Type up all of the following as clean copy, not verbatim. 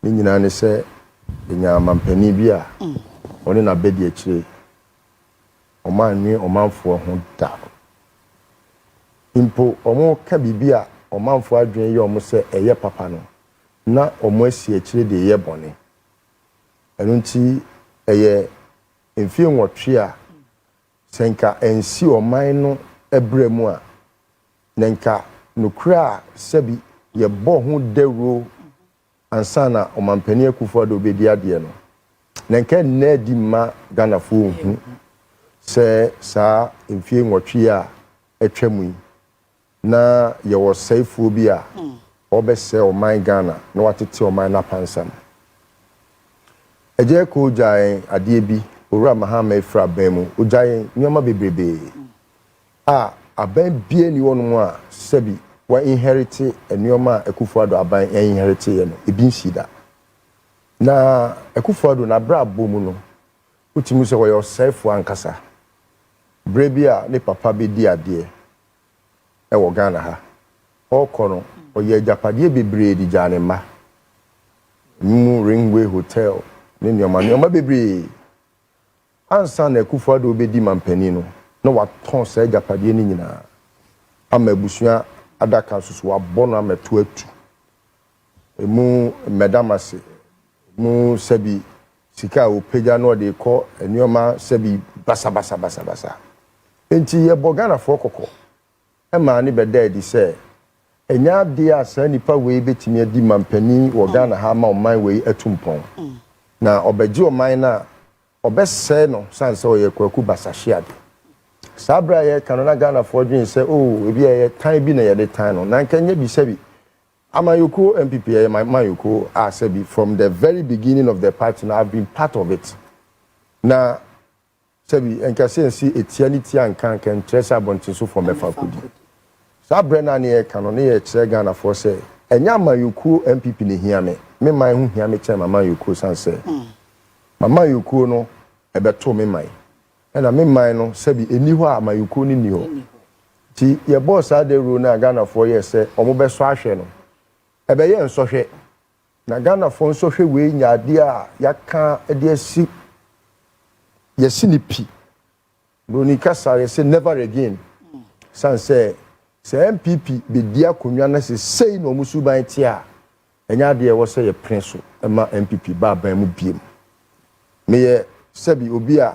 ni nyina ne se nya mampani bi a oni na bedi akire omanwe omanfo ho da impo omo ka bibia omanfo adwen ye omo se eye papa no na omo asi akire de ye bone enu nti eye mfie nwotwe a senka ensi oman no ebremu a nenka nukura sebi ye bo ho dewro ansana omampani akufo do bedi ade no nenka na di ma ganafo hu se sa mfie nwotwe a etwemu na ye wo saifu bi a obese oman Ghana na watete oman na pansam eje ko jae ade bi owura mahama efra bemu ojae nyoma bebrebe a aban bie ni wonu a sebi wa inherit nyoma Akufo-Addo aban inherit ye no ebi nsida na Akufo-Addo na bra bomu no utimu se wo yo saifu ankasa brebi a ne papa be di ade e wo Ghana ha okono oye japade bebre di jane ma mu Ringway Hotel ne nyoma bebre ansa na Akufo-Addo be di mampani no na waton sa japade ni nyina ama busua adaka susu wa bono ameto atu emu medamase mu sebi sika opeja no de ko nyoma sebi basa enti ye bogana fo kokko e ma ni beda di se enya de asa nipa we betimi adi mampani wo Ghana ha ma oman we atumpon na obeji oman na obese no sanse oye kwaku basahia sabra ye kanona Ghana fo dwen se ebi ye tan bi na ye de tan no na nkanya bi sebi amayoko MPP ye mayoko sebi from the very beginning of the party now I've been part of it na sebi enkasensi etianity ankan kan tresa bontin so for mefa kudi sabra na ne kanona ye kire Ghana fo se enya amayoko MPP ne hia me man hu hia me kire amayoko sanse amayoko no ebeto me man ena me man no sebi eni ho amayoko ni ni ho ti ye boss ade ro na Ghana fo ye se omo be so ahwe no ebe ye nso hwe na Ghana fo nso hwe we nya ade a yaka ade asi yesi ni pi broni kasa ye se never again sanse se MPP be dia konwa na se sei no musu ban ti a enya ade wo se ye prince ema MPP ba ban mu biem me ye sebi obi a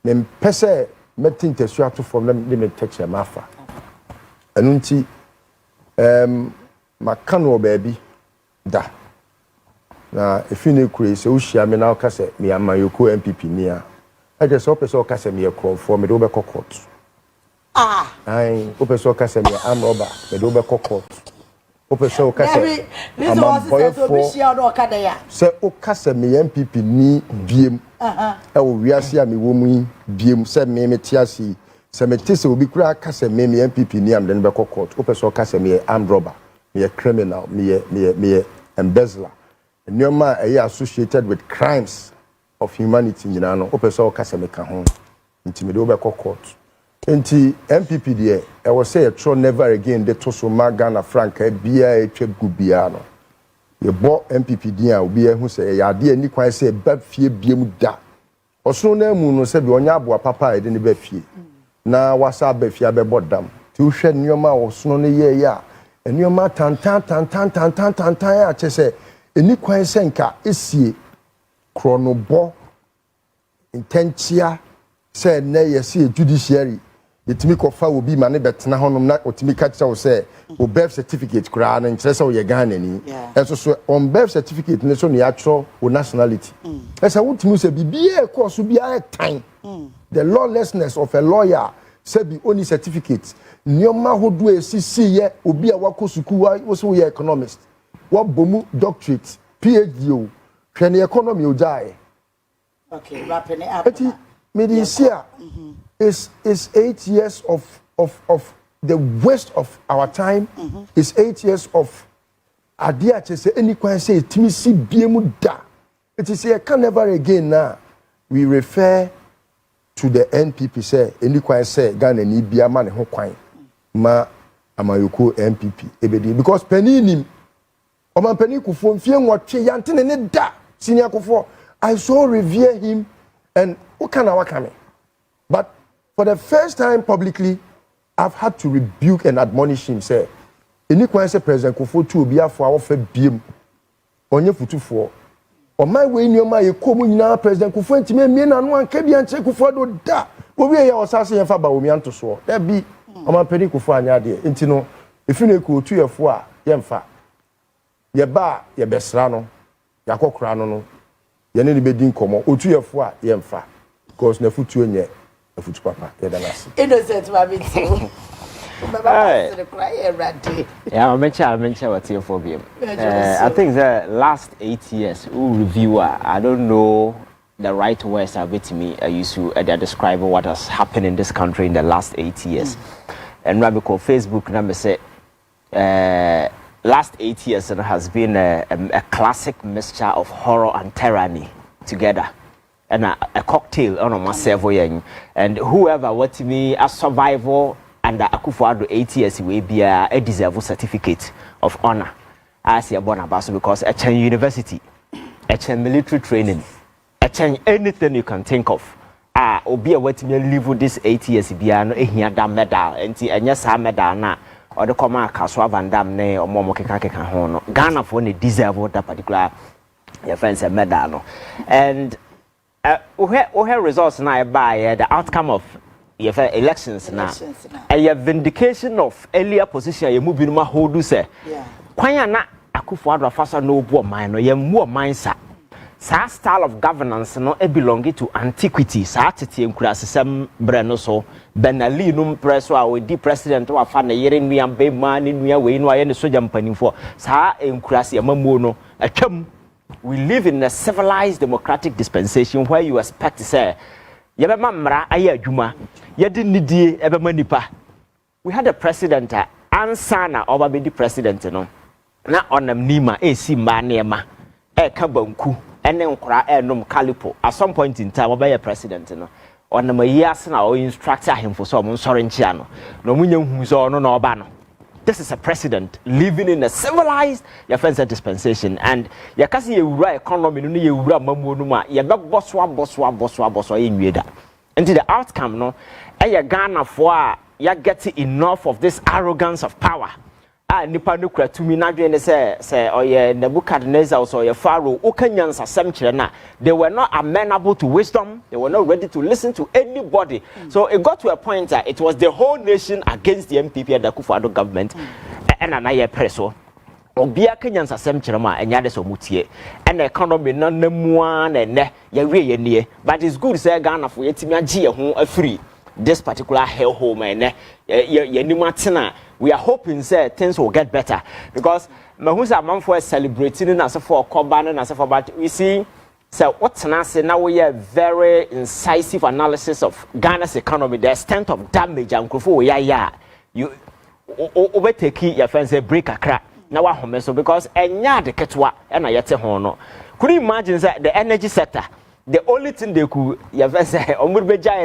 nem pese metin tesu ato from them me text mafa anunti makano baby da na efine kure se uhia me na okase me amayoko MPP ni a eje so pese okase me ekronfo me do be court ai o pese okase me amroba me do be court o pese okase se okase me MPP ni biem e wo wiase a me wo mu biem se me tiasi se me tese obi kura akase me MPP ni am den be court o pese okase me armed robber me criminal me embezzler nyoma associated with crimes of humanity nyina no o pese okase me ka ho nti me do be court enti MPP de e wo say tro never again de to so Ghana franca bia etwa gubia no ye bo MPP din a obi ehu say ya de ani kwan say ba fie biem da osoro na mu no say bi onya aboa papa e de ne ba fie na wasa ba fie abebo dam ti wo hwe nyoma osoro no ye ya nyoma tantan ya che say eni kwan say nka esie kronobo intentia say na ye see judiciary yetimi kofa obi ma ne betena honom na otimi ka kira wo say o birth certificate kura na nkire say wo ye Ghana ni eso so on birth certificate ne so ne ya tro o nationality esa wotimi say bibie course bia time the lawlessness of a lawyer say be only certificate nyoma hodo esisi ye obi a wakosuku wo so ye economist wo bomu doctorate PhD o hwe ne economy o jae okay wrapping it up medicine is 8 years of the waste of our time is 8 years of adia say any kwan say timi si biemu da it is say can never again now we refer to the NPP say any kwan say Ghana ni bia ma ne ho kwan ma amayoko MPP ebedi because penny Oman penny kufo mfie nwotwe yantene ne da senior kufo I so revere him and wakame. But for the first time publicly I've had to rebuke and admonish him say any kwanse president kufo tu obi afo awofa biem onye futufo o my way nyoma ye komu nyina president kufo ntime mie na no anka bia nche kufo do da obi ye osase ye fa ba omi anto so da bi oman penny kufo anya de enti no efine ko tu yefo a ye mfa ye ba ye besra no yakokra no ye ne be din komo otu yefo a ye mfa because na futu enye futu papa ye da nasi innocent baby too yeah I mention what you for him. I think the last 8 years reviewer I don't know the right words are with me I used to describe what has happened in this country in the last 8 years and Rabbi called Facebook number say last 8 years has been a classic mixture of horror and tyranny together and a cocktail on myself and whoever what me a survivor under Akufo-Addo 8 years we be a deserve certificate of honor as a born ambassador because a Chen university a Chen military training a Chen anything you can think of obi a what me live this 8 years be no ehia da medal enti enya sa medal na or the command Kaswa Van Dam ne or Momo Keka ho no Ghana for ne deserve that particular your friends a medal no and where results now by the outcome of your elections now a vindication of earlier position you move in my hold say kwanya na Akufo-Addo fasa no bo man no ye mo mindsa sa style of governance no e belong to antiquity sa tete nkura sesem bre no so benali no preso a we di president wa fa na yere nua be man nua we no aye ne soja mpanimfo sa nkura se mamuo no atwam we live in a civilized democratic dispensation where you expect to say yebe mamra aye adwuma yedi nidie ebe manipa we had a president ansa na oba be di president no na onam nima esi mba na ema ka banku ene nkora enom calipo at some point in time oba ye president no onam ayiase na o instruct him for so mo nsore nchia no no munya hu so no na oba no. This is a president living in a civilized defense dispensation and ya kasi ye wura economy no ye wura mamuo no ma ye be boso enweda. And the outcome no e Ghana for ya get enough of this arrogance of power. Nipa no kura tumi na dwe ne say oye Nebuchadnezzar or oye Pharaoh okanyansa sem kire na they were not amenable to wisdom, they were not ready to listen to anybody. So it got to a point that it was the whole nation against the MPP and the Akufo-Addo government and anaye preso obia kanyansa sem kire ma enya de so mutie and the economy no namua na ne ye we ye nie but it's good say Ghana for yetimi agi ye ho afiri this particular hellhole man we are hoping say things will get better because mahusa manfo celebrating and as for Koban and as for but we see so what's now we have very incisive analysis of Ghana's economy, the extent of damage and you overtake your friends a break a crack now home so because enya de ketwa and ayete hono could you imagine that the energy sector the only thing they could say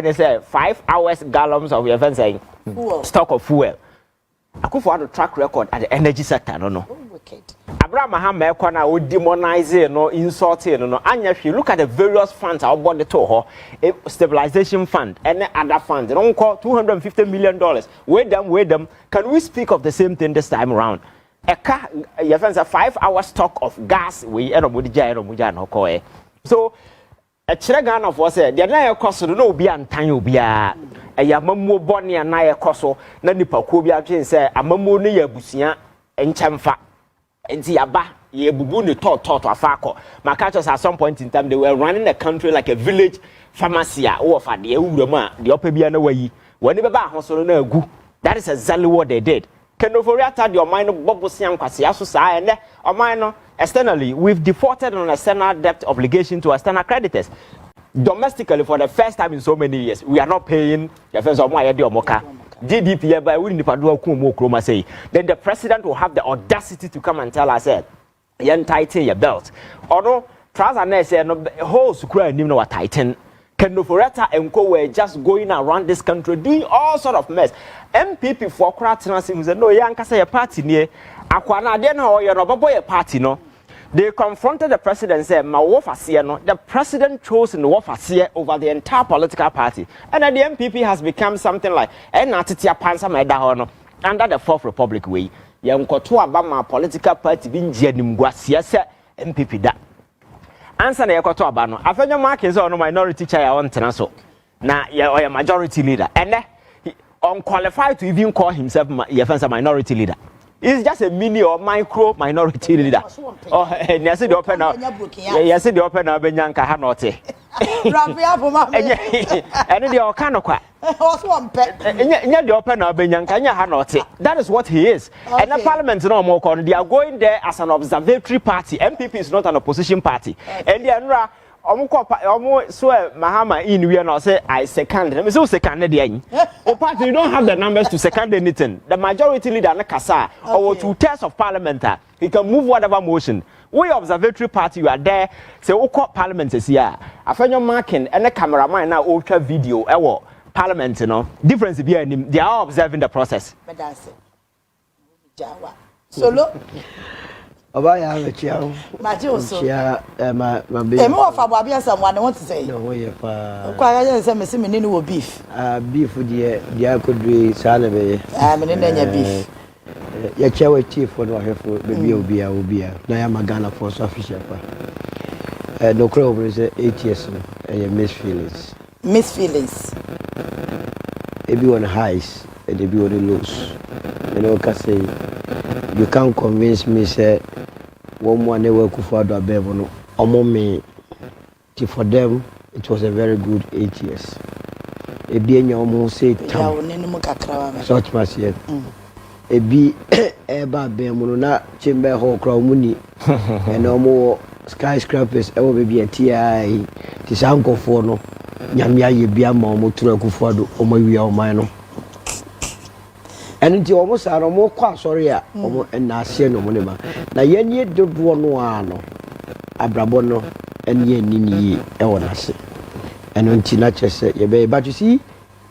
is 5 hours gallons of stock of fuel. Akufo-Addo track record at the energy sector no. Abraham Mahama ekwana o demonize no insult no anya hwe look at the various funds our body to ho stabilization fund and other funds don't call $250 million wait them can we speak of the same thing this time around eka your friends a 5 hour stock of gas we enobody jai no call so a Ghana for say the na cost no obi antan obi a ya mamuo bone na ye koso na nipa ko bi atwen say amamuo no ya busia enchemfa enti yaba ye bubu ne tot afako makachos at some point in time they were running the country like a village pharmacy or for the ewuram a the opa bia na wayi woni beba ahoso na agu that is exactly what they did kenofori ata the oman no bobosia nkwase aso saa ene oman no externally we've defaulted on external debt obligation to external creditors. Domestically, for the first time in so many years, we are not paying the first of my GDP by winning the say. Then the president will have the audacity to come and tell us, "You tighten your belt." Or no, trousers say no whole square no tighten. Kenoforeta and Co were just going around this country doing all sort of mess. MPP for Kratina said, no, young say a party near Aquana, then or your boy party, no. They confronted the president and said, "Ma Wofasier no." The president chose in Wofasier over the entire political party, and then the MPP has become something like Enatitia Pansa Medahono under the Fourth Republic way. Yankoto Abama political party being Jenimguasia MPP da. Answer the Yakoto Abano. I found your mark is on minority chair on Tenaso. Now you're a majority leader, and unqualified to even call himself a minority leader. He's just a mini or micro minority leader. Oh, and yes, the open up. Yes, the open up Benyanka Hanote. And the Okanoka. And the open up Benyanka Hanote. That is what he is. And the parliament no more con. They are going there as an observatory party. MPP is not an opposition party. And the Anra. So Mahama in we are not say I second them. So second the party you don't have the numbers to second anything. The majority leader na kasa or 2/3 of parliament. He can move whatever motion. We observatory party you are there. Say parliament is here. I find your marking and the cameraman now ultra video. Parliament, you know. Difference be they are observing the process. But that's it. Jawa. Solo. Obaya Chiao. Majoso. My baby. And more of Abia someone I want to say. No way pa. Quite some mini beef. Beef dear could be salary. I'm in beef. Ya chawe chief for no have baby obia. Na ya magana for official pa. No crow is 8 years and miss feelings. Miss feelings. Everyone highs and everyone lows. You know can say you can't convince me say one more never could for the bevel no me for them it was a very good 8 years. A be almost say such much yet. A be eba bemuno na chamber hall crown muni and no more skyscrapers ever be a TI this uncle for no Yamia ye be a momo to a kufuado or my we are mine. And until almost are more quite sorry, and Nasia no money. Now, yen ye do one no Abrabono and ye nini ewanasi. And until Nature said, ye bay, but you see,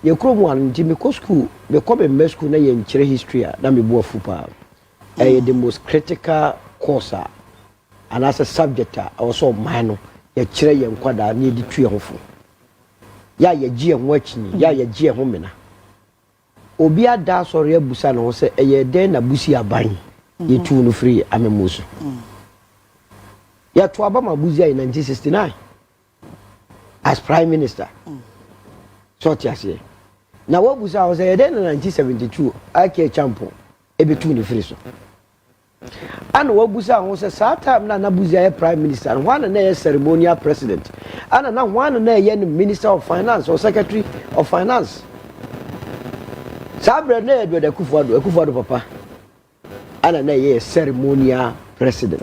your chrome one, Jimmy Cosco, the common mesco na yen chere history, that me bo fupa. The most critical course, and as a subject, also mine, ye chere yen quada near the tree of ya ye G and watching, ya ye G and homina. Obia da sorry abusa no say eye den na busi aban ye tu no free amemuso ya to abama busi in 1969 as prime minister so tiase na wo busa was eye den na 1972 ake champion e be tu no free so and wo busa ho say that time na busi aye prime minister one na ceremonial president and na one na ye minister of finance or secretary of finance. Sabre na edwe de Kufuado papa ana na ye ceremonial president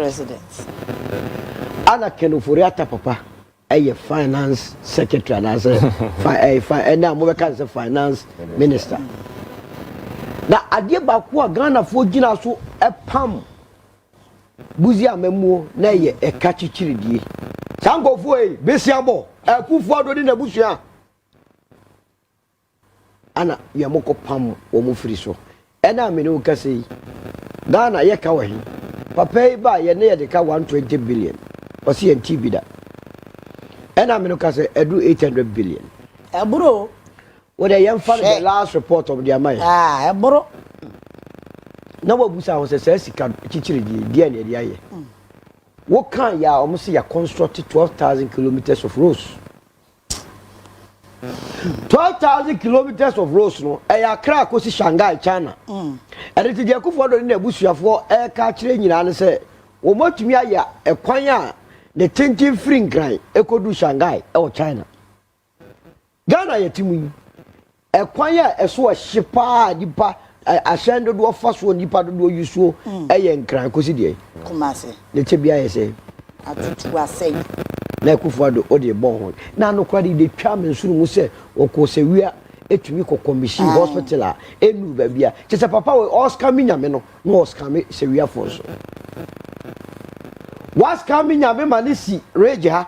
ana Kenoforiata papa aye finance secretary na say na mo be kan say finance minister na ade ba ko Ghana fo gina so epam buzi amamuo na ye eka chichiridie sangofo e besiabo Kufuado ni na busua ana yamoko pam wo mu firi so ena me no ka sei Ghana ye ka wahi papa ba ye ne ye de ka 120 billion o si en TV da ena me no ka sei edu 800 billion bro what the yam fan the last report of their mind bro na wo busa ho se sika chichiri die na dia ye wo kan ya o mu se ya construct 12,000 kilometers of roads 12,000 kilometers of roads no Accra ko si Shanghai China and it dey Kufuado ni abusuafo ka kire nyina ne se wo motumi aya ekwan a the tintin free nkran ekodu Shanghai or China Ghana yetimu ekwan a eso hyepa dipa asendo do faso nipa do yusuo nkran ko si dey kumase ne tebia ye se atutu asai na Kufuado o de bon ho na no kwade de twa mensuru mu se okosewia etumi kokomisi hospital a enu ba bia chese papa we Oscar minyame no Oscar me sewia for so was coming nyame manisi rage ha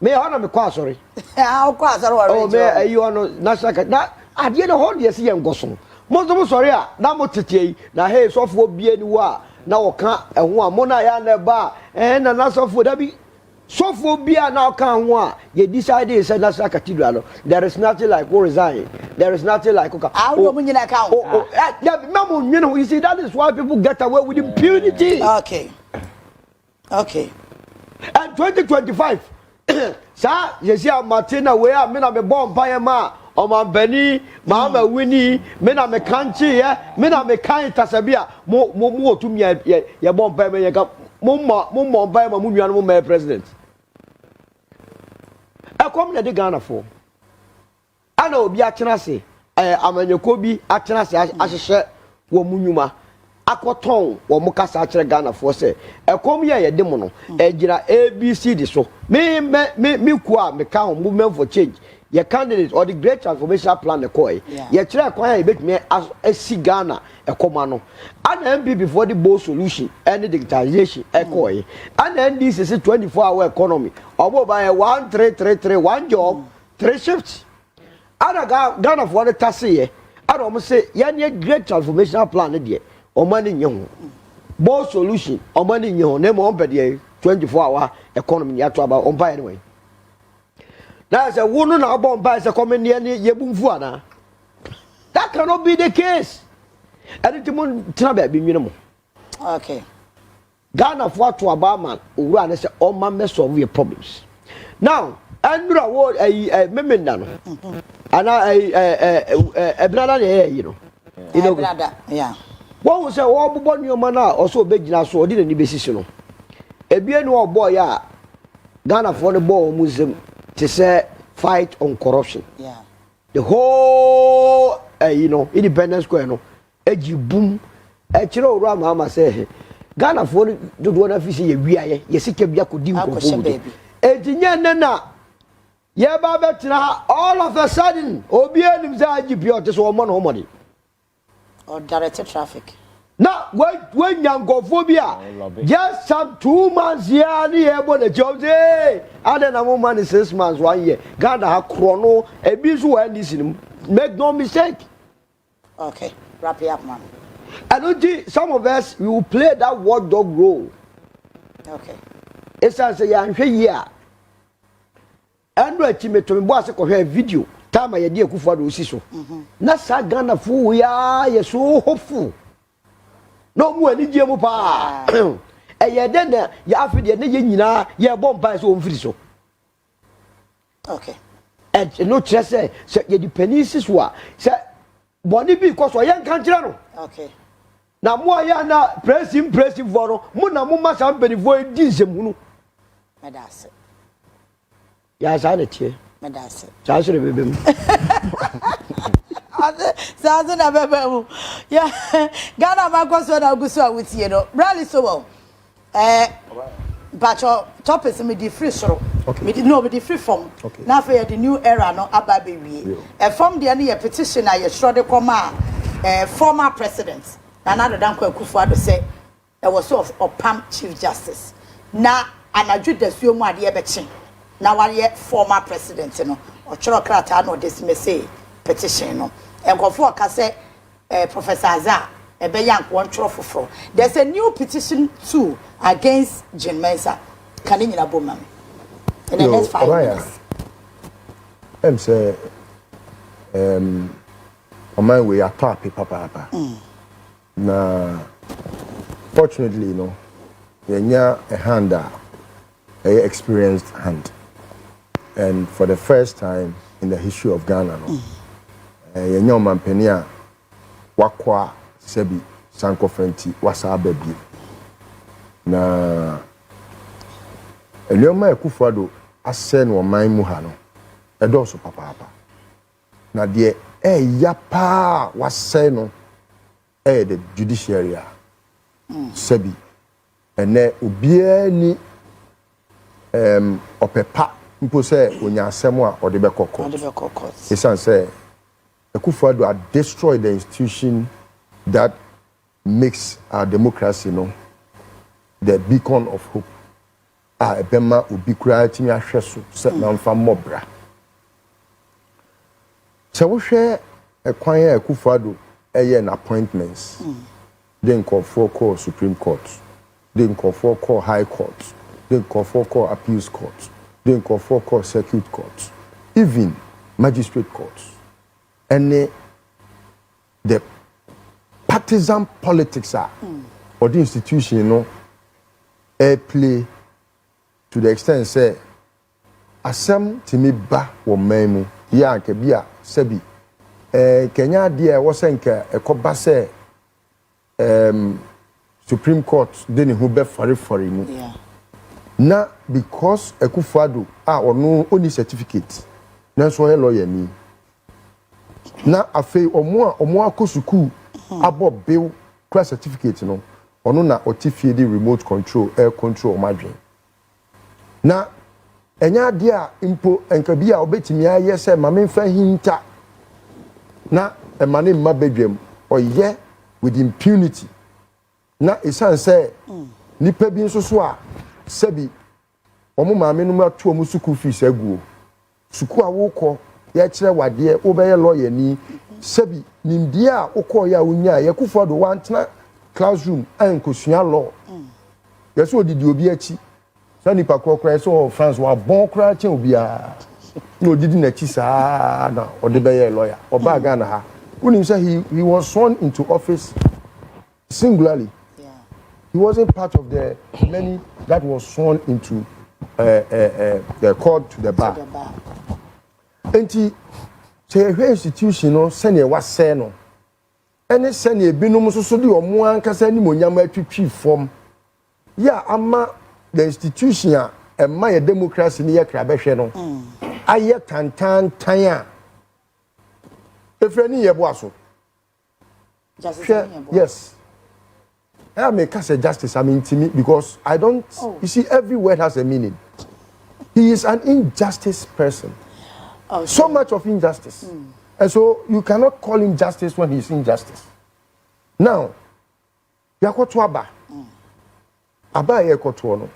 me ona me kwa sorry ah kwa sorry oh me ayi ono national na ade na ho de se ye ngoso mo sorry a na mo tete na hey sofo bie ni wa na woka eho a mo na ya na ba na sofo da bi sofo bia na oka ho a ye decide say national cathedral there is nothing like go resign there is nothing like oka do mo nyina ka oh yeah memo nwene you see that is why people get away with impunity. Okay and 2025 sa yesi a Martina we a me na me bomb pa ma o man bani ma ma wini me na me kanchi ye me na me kan tasabia mo otumi ye bomb pa me ye ka mo ba ma mo nua no mo president e kom na de Ghana for ana obi a tena se amanyeko bi a tena se ahehye wo munwuma akoton wo mo kasa akere Ghana for se e kom ye de mo no e gira ABC di so me ku a me ka movement for change your candidate or the great transformation plan ekoi ye kire kwan ya betime asi Ghana ekoma no ana MP before the bold solution and digitalization ekoi ana NDC say 24-hour economy obo ba 1333 one job 3 shifts ana Ghana for the tasse ye ana o say ye ne great transformation plan de o mani nye ho bold solution o mani nye ho na mo be de 24-hour economy ya to about on by anyway. That's a woman about by the common near Yebumfuana. That cannot be the case. And it's be minimum. Okay. Ghana for to Obama who run as all my mess of your problems. Now, Andrew award a memendano. And a brother, you know. Yeah. What was a war born your man also big so didn't be decision. A bien or boy, Ghana for the ball museum. To say fight on corruption. Yeah. The whole Independence Square no eji boom e kire owura mama say Ghana for do do na fi say ye wiaye ye sike bia kodi nkofo etinye nena ye ba betina all of a sudden obi enim say ajipi o te so mo no money or directed traffic. Now, when young Gophobia, just some 2 months here, and able the job day, and then a woman is 6 months 1 year. Ghana have chrono, a busy and this make no mistake. Okay, wrap it up, man. I don't think some of us we will play that watchdog role. Okay. It's as a young year. And we're timid to me, a video. Time I dear Kufado Siso. Nasa Ghana fool, we are so hopeful. No more ni jemu pa ye den ya afide ne ye nyina ye bom pa so mfiri so. Okay. And no trust say ye dependence so a say boni bi ko so ye nkan kire no. Okay. Na mo ya na pressing for no mo na mo ma sam benifo di nsemu no. Medase. Ya sa na tie. Medase. Sa so bebem. Zazu na bebe yeah Ghana makoso na gusu awutie no Bradley Listowel but your topics me di free soro me di free form na for the new era no aba be wie form de na ye petition na ye shrode koma former president Nana Dankwa Akufo-Addo say was so of Pam Chief Justice na anadwo dasuo mu ade be che na wale former president no o choro krata no dismiss petition no Enkofo ka say Professor Azar ebe yank one trofofo. There's a new petition too against Jane Mensah. Can you bomb in the next 5 minutes? I'm say on my way at papa. Na fortunately, you know, a hand a experienced hand. And for the first time in the history of Ghana, no. Yenyo mampenia wakwa sebi sanko fenti wasa ababi na Elioma Akufo-Addo asɛ no ɔman mu ha no ɛdɔɔso papaapa na deɛ ɛyɛ paa wasɛ no ɛyɛ the judiciary a sebi ɛnɛ obiara ni ɔpɛpa mpo sɛ onya asɛm a ɔde bɛkɔ court ɛsan sɛ Akufo-Addo had destroyed the institution that makes our democracy, the beacon of hope. ebema obi kura timi ahwe so se manfa mobra se wo hwe ekwan ya Akufo-Addo eye na appointments then call for call Supreme Court then call for call High Court then call for call Appeals Court then call for call Circuit Court even Magistrate Court and the partisan politics are or the institution play to the extent say asem timi ba wo memu ya nke bia sebi Kenya dia wo senka ekoba say Supreme Court deni hu be fari mu na because Akufo-Addo ono oni certificate na so he lawyer ni na afei omo akosuku abo bill class certificate no ono na otifie di remote control air control madwen na enya dia impo enka bia obetimi aye se mamenfa hinta na emane mma bedwam oye with impunity na isan say nipa bi nso so a sebi omo maame no matu omo school fees aguo suku a wokọ ya kire wade wo be ye lawyer ni sebi nimdie a wokọ ya wonya ya Akufo-Addo wantena classroom ankosua law yeso odidi obi achi sa nipa kokra so France wa bon kra chen obi a no odidi na chi saa na ode be ye lawyer oba Ghana ha unim say he was sworn into office singularly. He wasn't part of the many that was sworn into the court to the bar. Enti say institution no sene wa say no ene sene ebinom so de omo ankasa ni monyam atwitwi form ya ama the institution a ema ye democracy ni ye kra behwe no aye tantan tan a efrani ye boaso yes I make us a justice I mean to me because I don't you see every word has a meaning. He is an injustice person. So much of injustice. And so you cannot call him justice when he's injustice. Now, Yakoto Aba Yakoto no.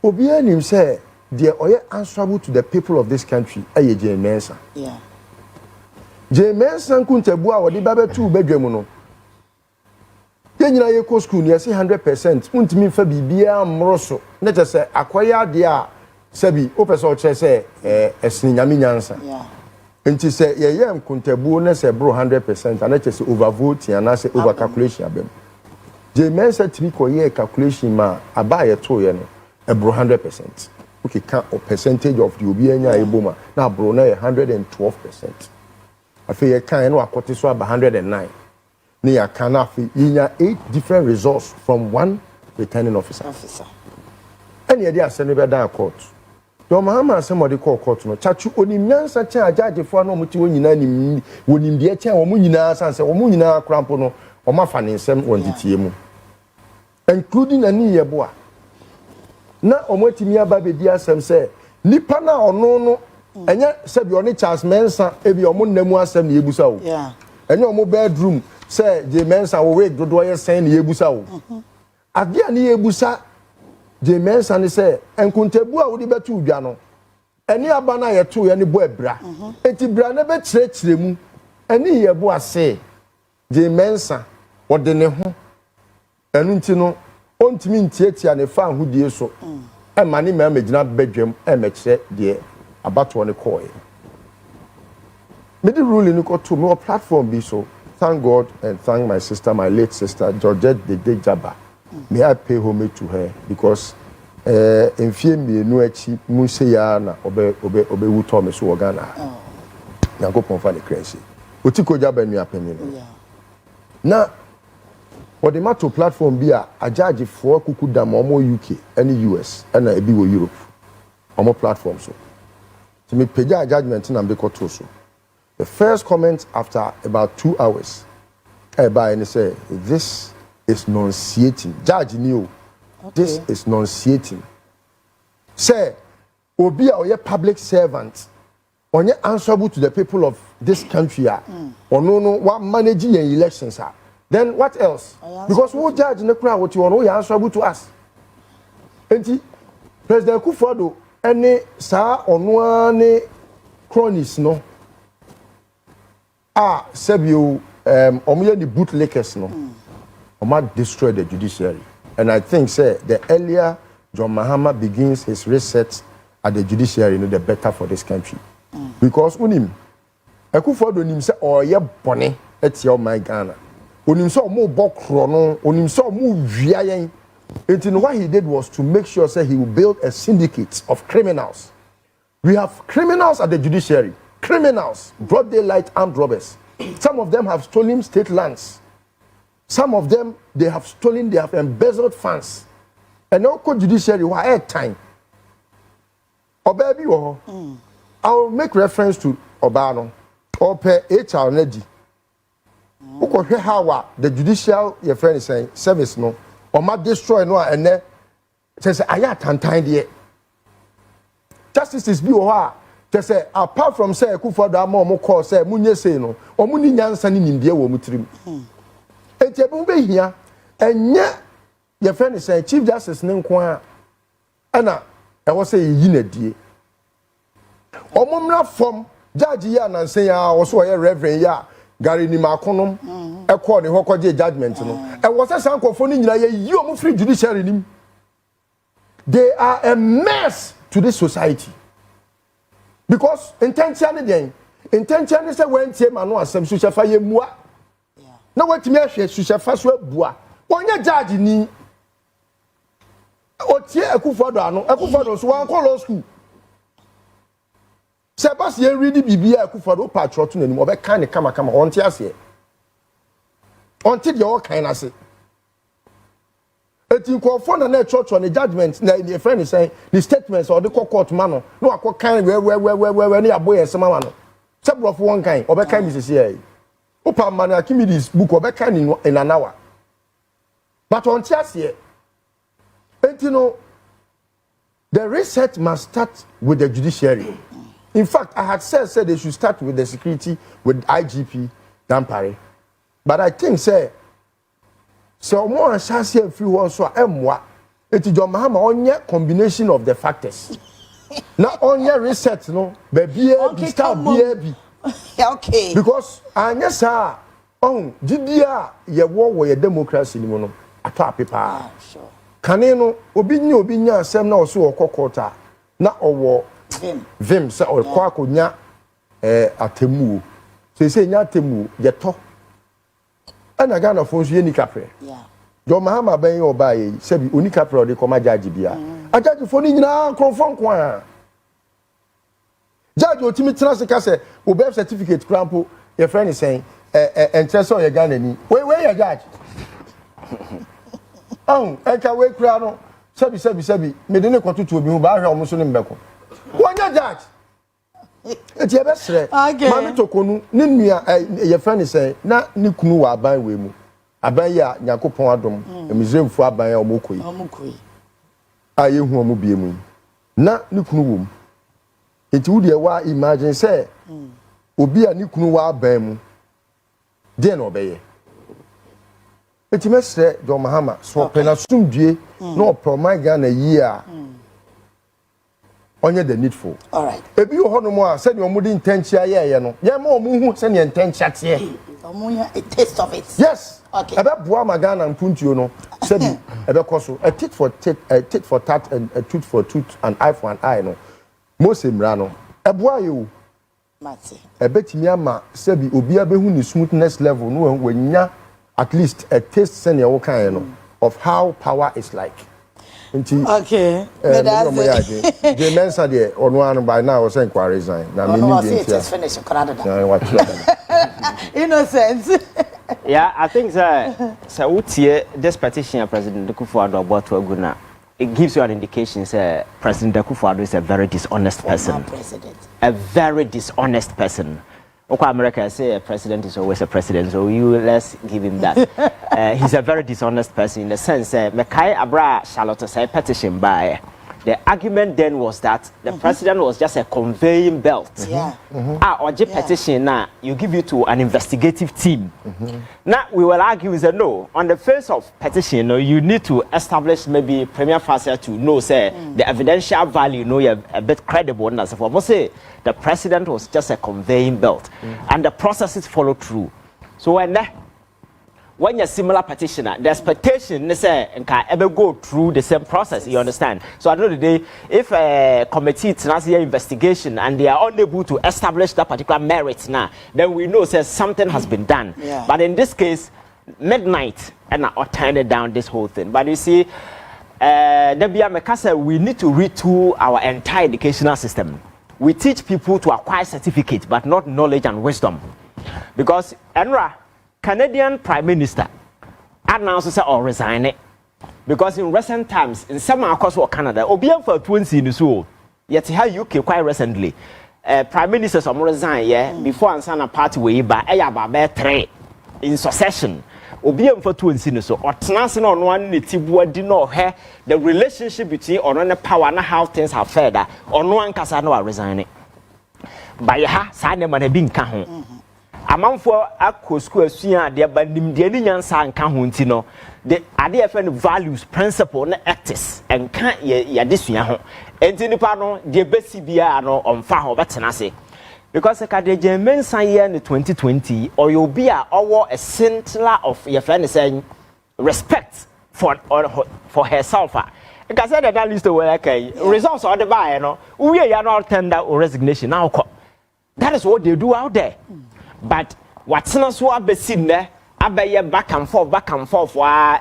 Obiya nim say they are answerable to the people of this country. Aye J Mensa. Yeah. J Mensa kuntebu a wodi babe tu bedwemu no. Yenyina ye ko school ni say 100%. Untimi fa bibia mroso. Na je say akwaya de a sabi opese o kire say esini nyame nyansa. Yeah. Enti say ye nkuntabu na say bro 100% and na je say overvote and na say over calculation abem. Je mensa timi ko ye calculation ma aba ye to ye no e bro 100%. Okay, count a percentage of the obi anya eboma na bro na 112%. Afi ye kan no akote so aba 109. Near Kanafi, you have 8 different results from one returning officer. And the are sending down court. Your Mahama somebody call court no. Chachu onimyan such a judge for no muti when you be a chair or munina sans or munina crampono or mafan some one DTM, including a near boa. Na omotimia baby dear some say, Nipana or no, and yet said your Charles Mensa, if your moon nemo some yebusa. Yeah. And your more bedroom. Say the mensa will wait do do saying yebusa wo adia ne yebusa the mensa ne say enkuntabu a wo de betu dwa no eni aba na ye to ye ne bo ebra enti bra na be kire mu eni ye bo ase the mensa wo de ne ho enu nti no ontimi ntiatia ne fa ahudie so e ma ne ma magina bedwam e ma kire de abato ne koye me the ruling ko to me platform bi so. Thank God and thank my sister, my late sister, Georgette de Jaba. May I pay homage to her because in fear me no echi museya na obe wuto me so Ghana. Yango ponfa le crazy. Otiko Jaba nu apenni. Na what the matter platform be a judge for kuku dam omo UK any US and e bi wo Europe. Omo platform so. To me peja judgment na be koto so. The first comment after about 2 hours, everybody say, this is nauseating. Judge knew. Okay. This is nauseating. Say, obi a oye public servant, onye answerable to the people of this country, or no, what managing elections are. Then what else? Because who judge in the crowd, what you are answerable to us. And President Akufo-Addo any sa Onua ne cronies no sebio omoye the bootlickers no oma destroy the judiciary. And I think say the earlier John Mahama begins his reset at the judiciary, the better for this country. Because unim Akufo-Addo nim say oye bone etia my Ghana. Unim say omo bokro no, unim say omo wia yen. And what he did was to make sure say he will build a syndicate of criminals. We have criminals at the judiciary, criminals, broad daylight armed robbers. Some of them have stolen state lands. Some of them, they have stolen, they have embezzled funds. And now judiciary, what air time? Obabi wo. I'll make reference to Obano. Ope HR Nedi. Uko how the judicial your friend is saying service no. Or ma destroy no and then says aya tantan de. Justice is be o say apart from say Akufo-Addo mo call say munye say no o mu ni nyansa ni nimdie wo mutirim. Enti e be hia enye your friend is saying Chief Justice ne nko a na e wo say yi na die. O mo mra from judge ya na say ya wo so ye reverend ya Gary ni makonom e call ni hokoje judgment no e wo say sankofo ni nyina ye yi o mu free judiciary nim. They are a mess to this society. Because intentionally say when tie ma no asem so chefa ye mua. Na watimi ahwe so chefa so abua. Onye judge ni otie Akufo-Addo ano Akufo-Addo so wan call law school. Sebas ye read bibia Akufo-Addo patrol to nanim obeka ne kama onti ase. Onti de o kan ase. Eti nkofo na church on the judgment na the friend is saying the statements or the court man no akọ kan we na aboye esema ma no. Sebrofo won kan obeka mi sese ai. Opa man Akimidis book obeka ni in an hour. But onti ase. Eti no the reset must start with the judiciary. In fact, I had said they should start with the security with IGP Dampare. But I think so more chance here free also emwa. It is John Mahama onye combination of the factors. Now onye reset no baby start baby. Okay. Because anya sa GDA ye wo ye democracy ni mo no ato apepa. Sure. Kane no obi nya asem na oso okokota na owo vim sa o kwa konya atemu so say nya atemu ye to ana Ghana fo so ye nikapre John Mahama ben yo ba ye sebi onikapre o de koma judge bia ajudge fo ni nyina konfon kwa judge otimi tena se ka se o birth certificate crampo your friend is saying interest on your Ghana ni we your judge enka we kura no sebi me de ne kwotutu obi hu ba hwe omo so ne mbeko wanya judge eti ebe sere mama tokonu ne nua your friend is saying na ne kunu wa aban we mu aban ya Yakopon adom emizremfu aban ya omokoyi aye hu omo bie mu na ne kunu wo mu eti wo de wa imagine say obi a ne kunu wa aban mu de na obeye eti mesre John Mahama so pena sumdue no promise Ghana year onye the needful. All right. Ebi yo hono mo a se ne omudi intentia ye no. Ye ma omu hu se ne intentia te. Omunya a taste of it. Yes. Okay. Ebe boa magana mpuntuo no. Se bi ebe koso a tit for tat and a tooth for tooth and eye for an eye no. Mose mra no. Eboa ye Mati. Ebe timi ama se bi obi abehu ni smoothness level no wanya at least a taste se ne wo kan no of how power is like. Okay. The mensa there Onua by now was inquiry resign. Now me it's finished. Innocent. Yeah, I think so this petition President Akufo-Addo about to Aguna. It gives you an indication that President Akufo-Addo is a very dishonest person. A very dishonest person. Okay, America say a president is always a president, so let's give him that. He's a very dishonest person in the sense Mekai Abra Charlotte say petition by The argument then was that the president was just a conveying belt. Or petition now, you give it to an investigative team. Now we will argue that no, on the face of petition, you need to establish maybe premier facie to know say the evidential value, you're a bit credible. And as for say the president was just a conveying belt, and the processes follow through. So when you're similar petitioner, the expectation is ever go through the same process. You understand? So at the end of the day, if a committee has an investigation and they are unable to establish that particular merit now, then we know that something has been done. But in this case, midnight and I turned down this whole thing. But you see, we need to retool our entire educational system. We teach people to acquire certificates, but not knowledge and wisdom, because Canadian Prime Minister announced or resign it because in recent times in some across Canada, Obian for 20 in the soul. Yet here UK quite recently, Prime Minister some resign before and a party way by a 3 in succession. Obian for 20 in the soul or Tnasin on one Nitibua did not hear the relationship between on the power and how things have fared on one Casano resigning. By ha, sign man being kahon. Among for a school senior, dear Bandim, the Indian san Kahuntino, the idea of values, principle, and ethics, and can't ye this year. And in the panel, the BCBR on Faho Batanase. Because a Canadian sign year in 2020, or you'll be a center of your friend saying respect for herself. Because I said that list of results are the buyer, we are not tender or resignation now. That is what they do out there. But what's not so abesin there, abe back and forth,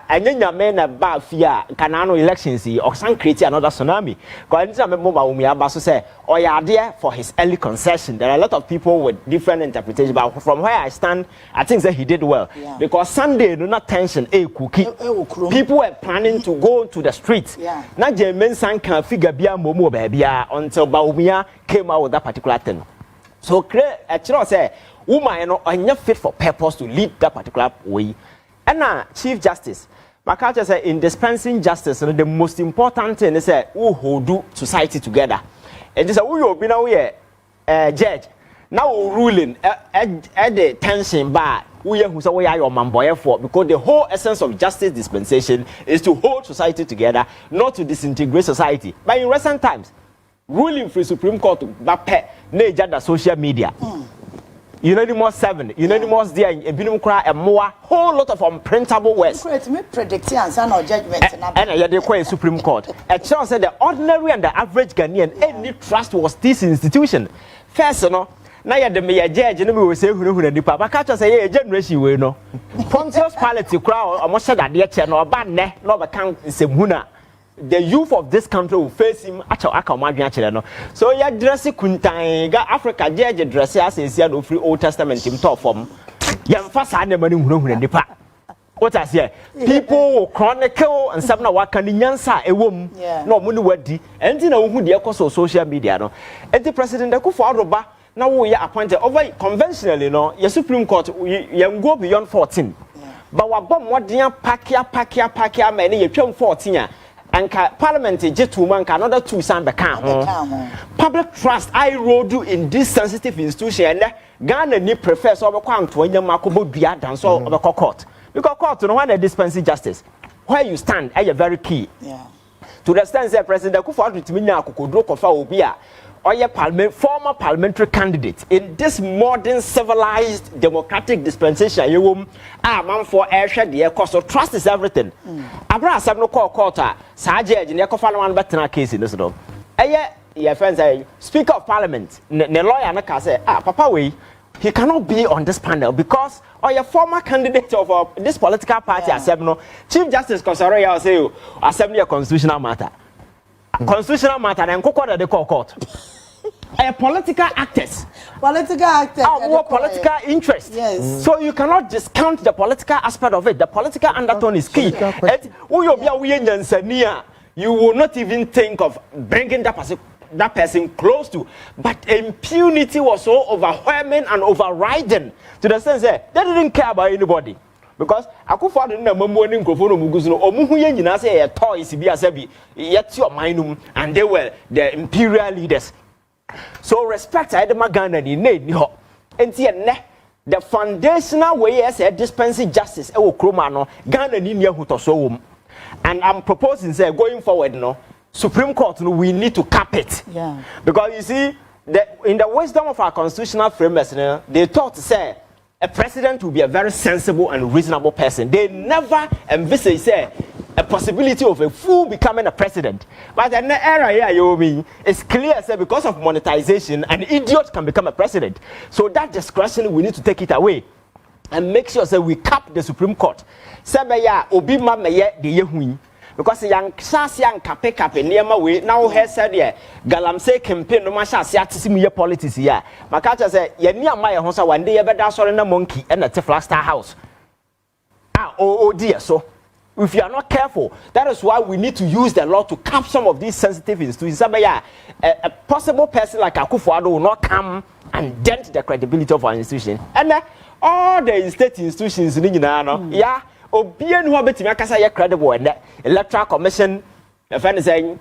and then your men about fear canano elections or some create another tsunami. Because I remember Umiabaso say, or you are there for his early concession. There are a lot of people with different interpretations, but from where I stand, I think that he did well. Because Sunday, no tension, cookie. People were planning to go to the streets. Now, German san can figure bia momo baby until Baumia came out with that particular thing. So, actually, say, woman are not fit for purpose to lead that particular way. And now, Chief Justice, my culture says in dispensing justice, the most important thing is who hold society together. And this is who you be now here, judge. Now ruling at the tension bar. We are who say we are your man boy for, because the whole essence of justice dispensation is to hold society together, not to disintegrate society. But in recent times, ruling for Supreme Court to back the social media. Unanimous 7, unanimous there, a binum cry, a more whole lot of unprintable words. Predicting and no judgment. And they call Supreme Court. A child said the ordinary and the average Ghanaian, any trust was this institution. First, now the mayor judge, and we will say who the Papa catcher say a generation will know. Pontius Pilate crowd, or most of that, the channel, or bad ne, not account in Semuna. The youth of this country will face him at our so ya dress kuntan ga Africa judge dress as in free Old Testament in top form. Yam fast and money nipa. What I say? People will chronicle and some now can nyansa a woman no money wedi and you know who the course of social media no. And the president Akufo-Addo now we are appointed over conventionally your Supreme Court you go beyond 14. But what bomb what dia pakia many you 14. And Parliament just 2 months, another 2 san public trust I rode in this sensitive institution. Ghana need prefer so come to any makobo bia than so of court. Because court no one dispensing justice. Where you stand are very key. To the extent that President Akufo-Addo to me now kokodro kofa obia or your former parliamentary candidate in this modern civilized democratic dispensation you man for air shed the cost of trust is everything. Abra sam no call quarter Sajaj and Yakofa one better case in this dog. Your friends say Speaker of Parliament, the lawyer Naka say, Papa we he cannot be on this panel because or your former candidate of this political party Assembly Chief Justice Kosoroya say Assembly a constitutional matter. Constitutional matter and cocoa the court. Political actors. Our political interest. Yes. So you cannot discount the political aspect of it. The political undertone is key. You will not even think of bringing that person close to. But impunity was so overwhelming and overriding to the sense that they didn't care about anybody. because Akufo-Addo na mamu ni nkrofo no muguzu no omuhu ye nyina say ye toys bi asabi yet your mindum and they were the imperial leaders. So respect I the Ghana ni need ni ho. Enti enne the foundational way as a dispensing justice e wo kroma no Ghana ni nia hutoso wom. And I'm proposing say going forward no Supreme Court no we need to cap it. Yeah. Because you see in the wisdom of our constitutional frameworks they thought say a president will be a very sensible and reasonable person. They never envisage say a possibility of a fool becoming a president. But in the era here, you mean it's clear say because of monetization, an idiot can become a president. So that discretion we need to take it away and make sure say we cap the Supreme Court. Say ya obi ma meye de yehui. Because yang shas yang kape niema we now he said there galamsey campaign no ma shas ya tisi mu politics ya maka say ye ni ama ye ho sa one day ye beda sori na monkey and the Flagstar House dear so if you are not careful that is why we need to use the law to cap some of these sensitive institutions. A possible person like Akufo-Addo will not come and dent the credibility of our institution and all the state institutions ni nyina no yeah Obian who betimi akasa ye credible and Electoral Commission, your friend saying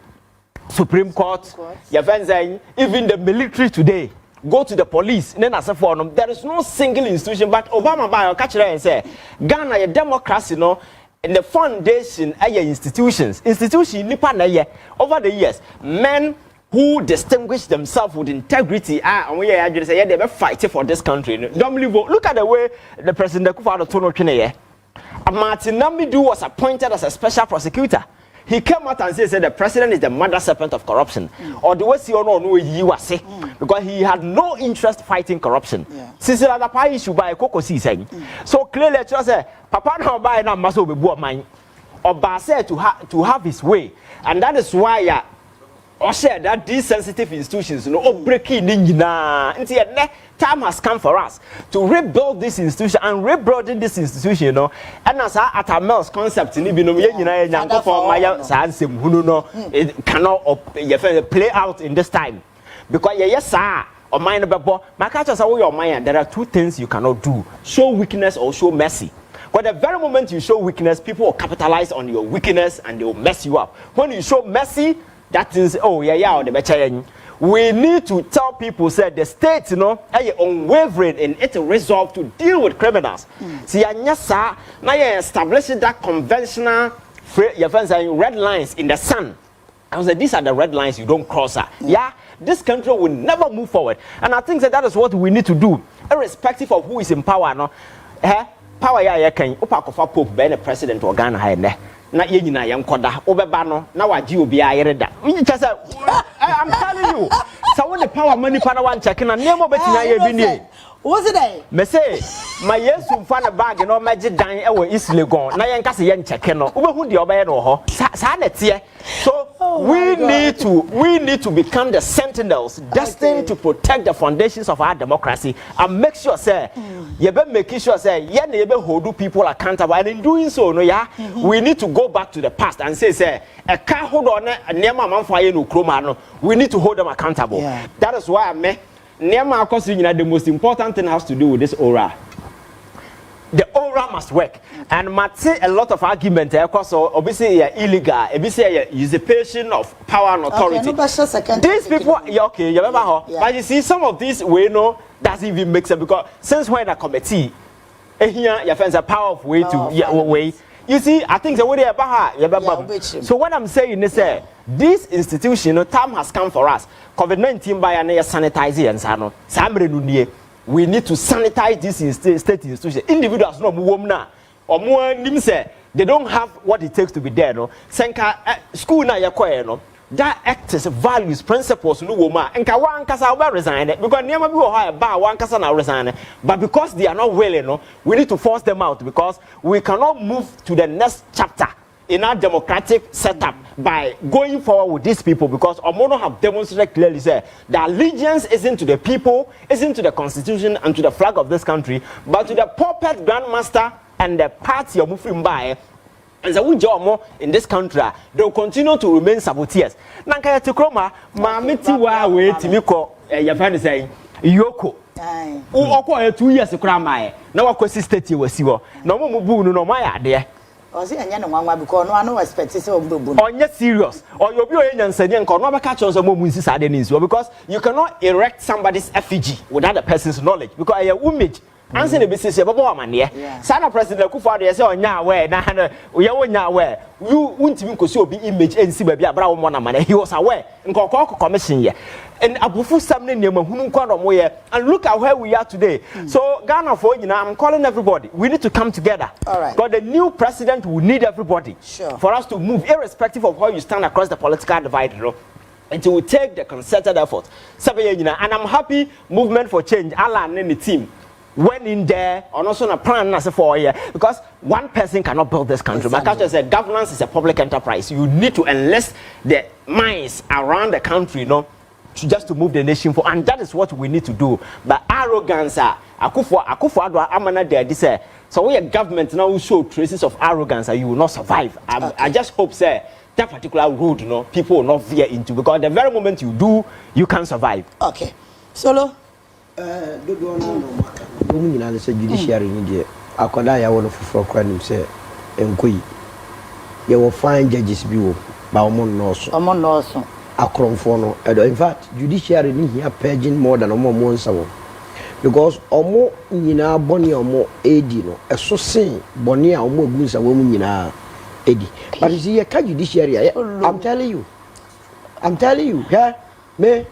Supreme Court, your friend saying even the military today, go to the police, then as a forum, there is no single institution, but Obama by catch and say Ghana a democracy no in the foundation institutions nipa na ye over the years men who distinguish themselves with integrity and we are say they be fighting for this country. Don't believe look at the way the President Akufo-Addo tono twene Martin Namidu was appointed as a special prosecutor. He came out and said the president is the mother serpent of corruption. Or the way he was say because he had no interest fighting corruption. Since the pie issue by Coco saying. So clearly just say Papa no buy na maso be bo man. Oba said to have his way. And that is why or said that these sensitive institutions breaking time has come for us to rebuild this institution and rebuilding this institution and as at our Mel's concept it cannot play out in this time because yes sir or mind there are two things you cannot do: show weakness or show mercy. But the very moment you show weakness, people will capitalize on your weakness and they will mess you up. When you show mercy, that is we need to tell people say the state unwavering in its resolve to deal with criminals. See now you establishing that conventional red lines in the sun. I say these are the red lines you don't cross. This country will never move forward. And I think that is what we need to do, irrespective of who is in power. Power can Pope be the president of Ghana. Na ye nyina ye nkoda obeba no na waji obi ayereda I'm telling you so when the power money pana wan check na nemo betimi aye bi nie what's it there me say my yesu mfa na bag no magi dan e wo islegon na ye nkase ye ncheke no obehu de obaye no ho sa na tie so we need to become the sentinels destined to protect the foundations of our democracy and make sure say you be making sure say ye na be hold people accountable, and in doing so we need to go back to the past and say a car hold on niema manfo aye no kroma no we need to hold them accountable. That is why niema akoso nyina the most important thing has to do with this aura. The aura must work. And Matse a lot of argument because obviously illegal, obviously usurpation of power and authority. These people okay, you remember how? But you see some of these we know doesn't even make sense because since when a committee here your friends a power of way to way. You see, I think the way so what I'm saying is this institution time has come for us. COVID-19 by an sanitizer and sano. We need to sanitize this state institution. Individuals no move na. Or more say they don't have what it takes to be there. No, senka school na yakoye no. That acts values principles no woman. Enka wan kasa oba resign because niam bi wo ha ba wan kasa na resign. But because they are not willing, no, we need to force them out because we cannot move to the next chapter in our democratic setup by going forward with these people because Omono have demonstrated clearly say the allegiance isn't to the people, isn't to the constitution and to the flag of this country, but to the puppet grandmaster and the party of moving by. And so we job in this country, they will continue to remain saboteurs. Nankaya Tukroma, Mamiti wa we timiko your friend is saying Yoko. okwa 2 years kura mae na wakwesi state wasi ho na mo bu no ma ya de o se anya no nwanwa because no anu expect say obubu onye serious or you be onyansanye nko no beka chon so mo mu nsisa de nsi because you cannot erect somebody's effigy without the person's knowledge because your image anse na be sese baba wa mane sana president Akufo-Addo ye say onya aware na ye wonya aware you untimi nkosi obi image ensi ba bia bra wo mo na mane he was aware nkoko commission ye and abufu sam ne nema hunu kwa no mo ye and look at where we are today. So Ghana for I'm calling everybody, we need to come together. All right. Because the new president will need everybody for us to move irrespective of how you stand across the political divide, you know. And will take the concerted effort. And I'm happy movement for change Alan and the team went in there and also a plan as a 4 year because one person cannot build this country. My culture said governance is a public enterprise. You need to enlist the minds around the country, you know, just to move the nation forward, and that is what we need to do. But arrogance, Akufo-Addo amana there this so we a government now will show traces of arrogance and you will not survive. I just hope say that particular road, you know, people will not veer into because the very moment you do, you can survive. Okay. Solo no say judiciary ni de akoda ya won fufuro kwa nim say enkoyi ye will find judges bi wo ba omo no akromfo no in fact judiciary ni here purging more than omo nsawo because omo nyina boni omo edi no eso sen boni a omo gu nsawo mu nyina edi but you see ka judiciary I'm telling you yeah me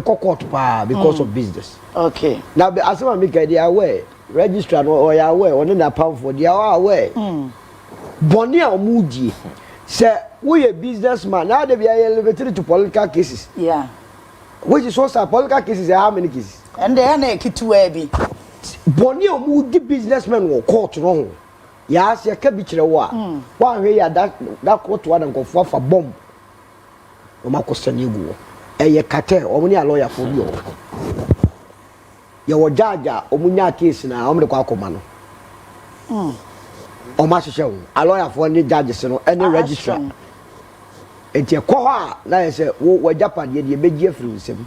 court pa because of business. Okay. Now as I make they aware registrar or you aware on na powerful they are aware boni a omo di say we a businessman now they be elevated to political cases. Yeah. Which is also political cases how many cases? And they are na kitu bi. Boni omu di businessman wo court no. Ya se ka bi kire wo a. Wa hwe ya that court wa dan kofo fa bomb. O ma ko sani egu. Eye cartel o ni a lawyer for bi o. Ye wo judge o mu nya case na o me ko akoma no. O ma hwehwe wo. A lawyer for ni judges no any registrar. Enti e ko ha na ye se wo Japan ye de beji afiri nsem.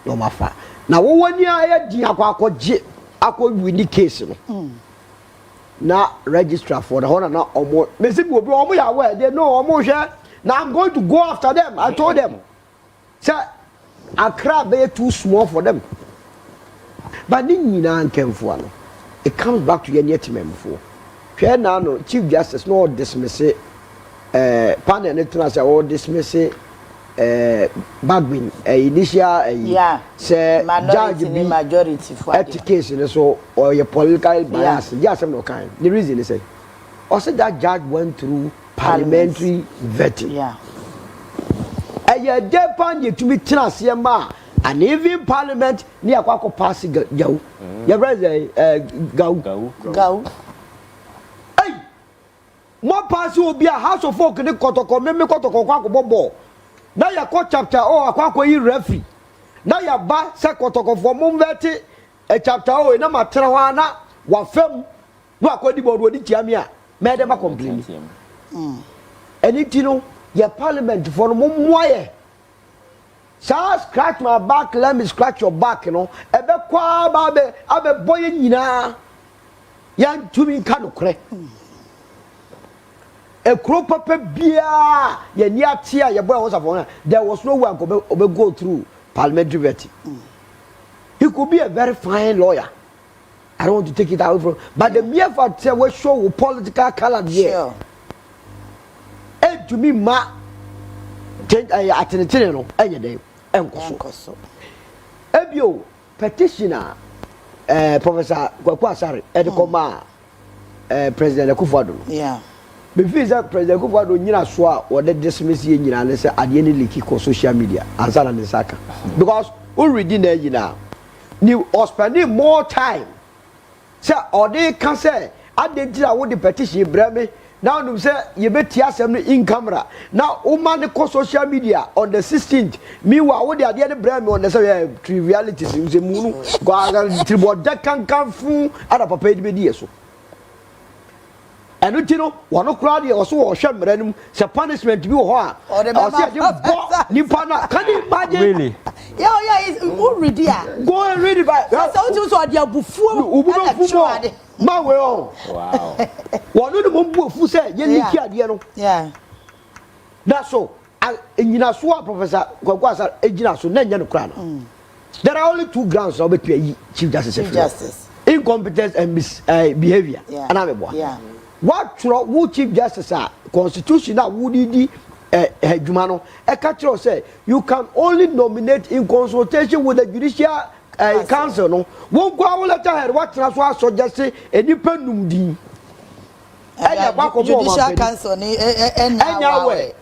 No mafa. Na wo wani aye di akwakoje akowini case no. Na registrar for the honor na omo mesi bi obi omo ya we they know omo hwe na I'm going to go after them. I told them say Accra be too small for them. But ni nyina nkemfo ano it comes back to your timemfo. Hwe na no chief justice no dismiss panel ne tuna say or dismiss Bagbin initial say judge be majority for that case so or your political bias just no kind the reason is say also that judge went through parliamentary vetting Japan you to be transema and even parliament near kwako pass go your brother go hey more pass will be a house of folk in the kotoko me kotoko kwako bobo na ya court chapter o akwako yi referee na ya ba se kotoko for mumveti chapter o na matena wa na wa fam no akwadi bodo di tiame a me dem complain anything your parliament for mumwaye sa scratch my back let me scratch your back you know ebe kwa ba abe boye nyina yan tumi ka no kre a crop paper beer ye near tia ye boy was upon there was no one could go through parliamentary vetting. He could be a very fine lawyer. I don't want to take it out from but the mere fact say we show political color here. And to me ma attention no any day enkoso. Ebio petitioner Professor Kwaku Asare edikoma President Akufo-Addo. Yeah. Before that President Akufo-Addo nyina so a or the dismiss ye nyina ne say ade ne leak ko social media ansala ne saka because we reading na nyina ni spending more time say or they can say identity with the petition breme now you say you beti asem in camera now woman the social media on the 16th meanwhile what they are the breme on the say trivialities you say munu go tribute that can fu ada papa di be so and you know one crowd here also or shame ranum say punishment bi ho a or say bo nipa na can you imagine really Yeah, who read it? Go and read it by. That's how you saw the abufu. Wow. One of the mumbu say, yeah. That's so. Engineer Swap Professor Gwagwasa Engineer so Nanya Crown. There are only 2 grounds of Chief Justice. Incompetence and misbehavior. Yeah. What Chief Justice are constitutional would Jumano a catcher say you can only nominate in consultation with the Judiciary Council. No, won't go let what transfer so just say a dependum D. Judiciary Council anyway.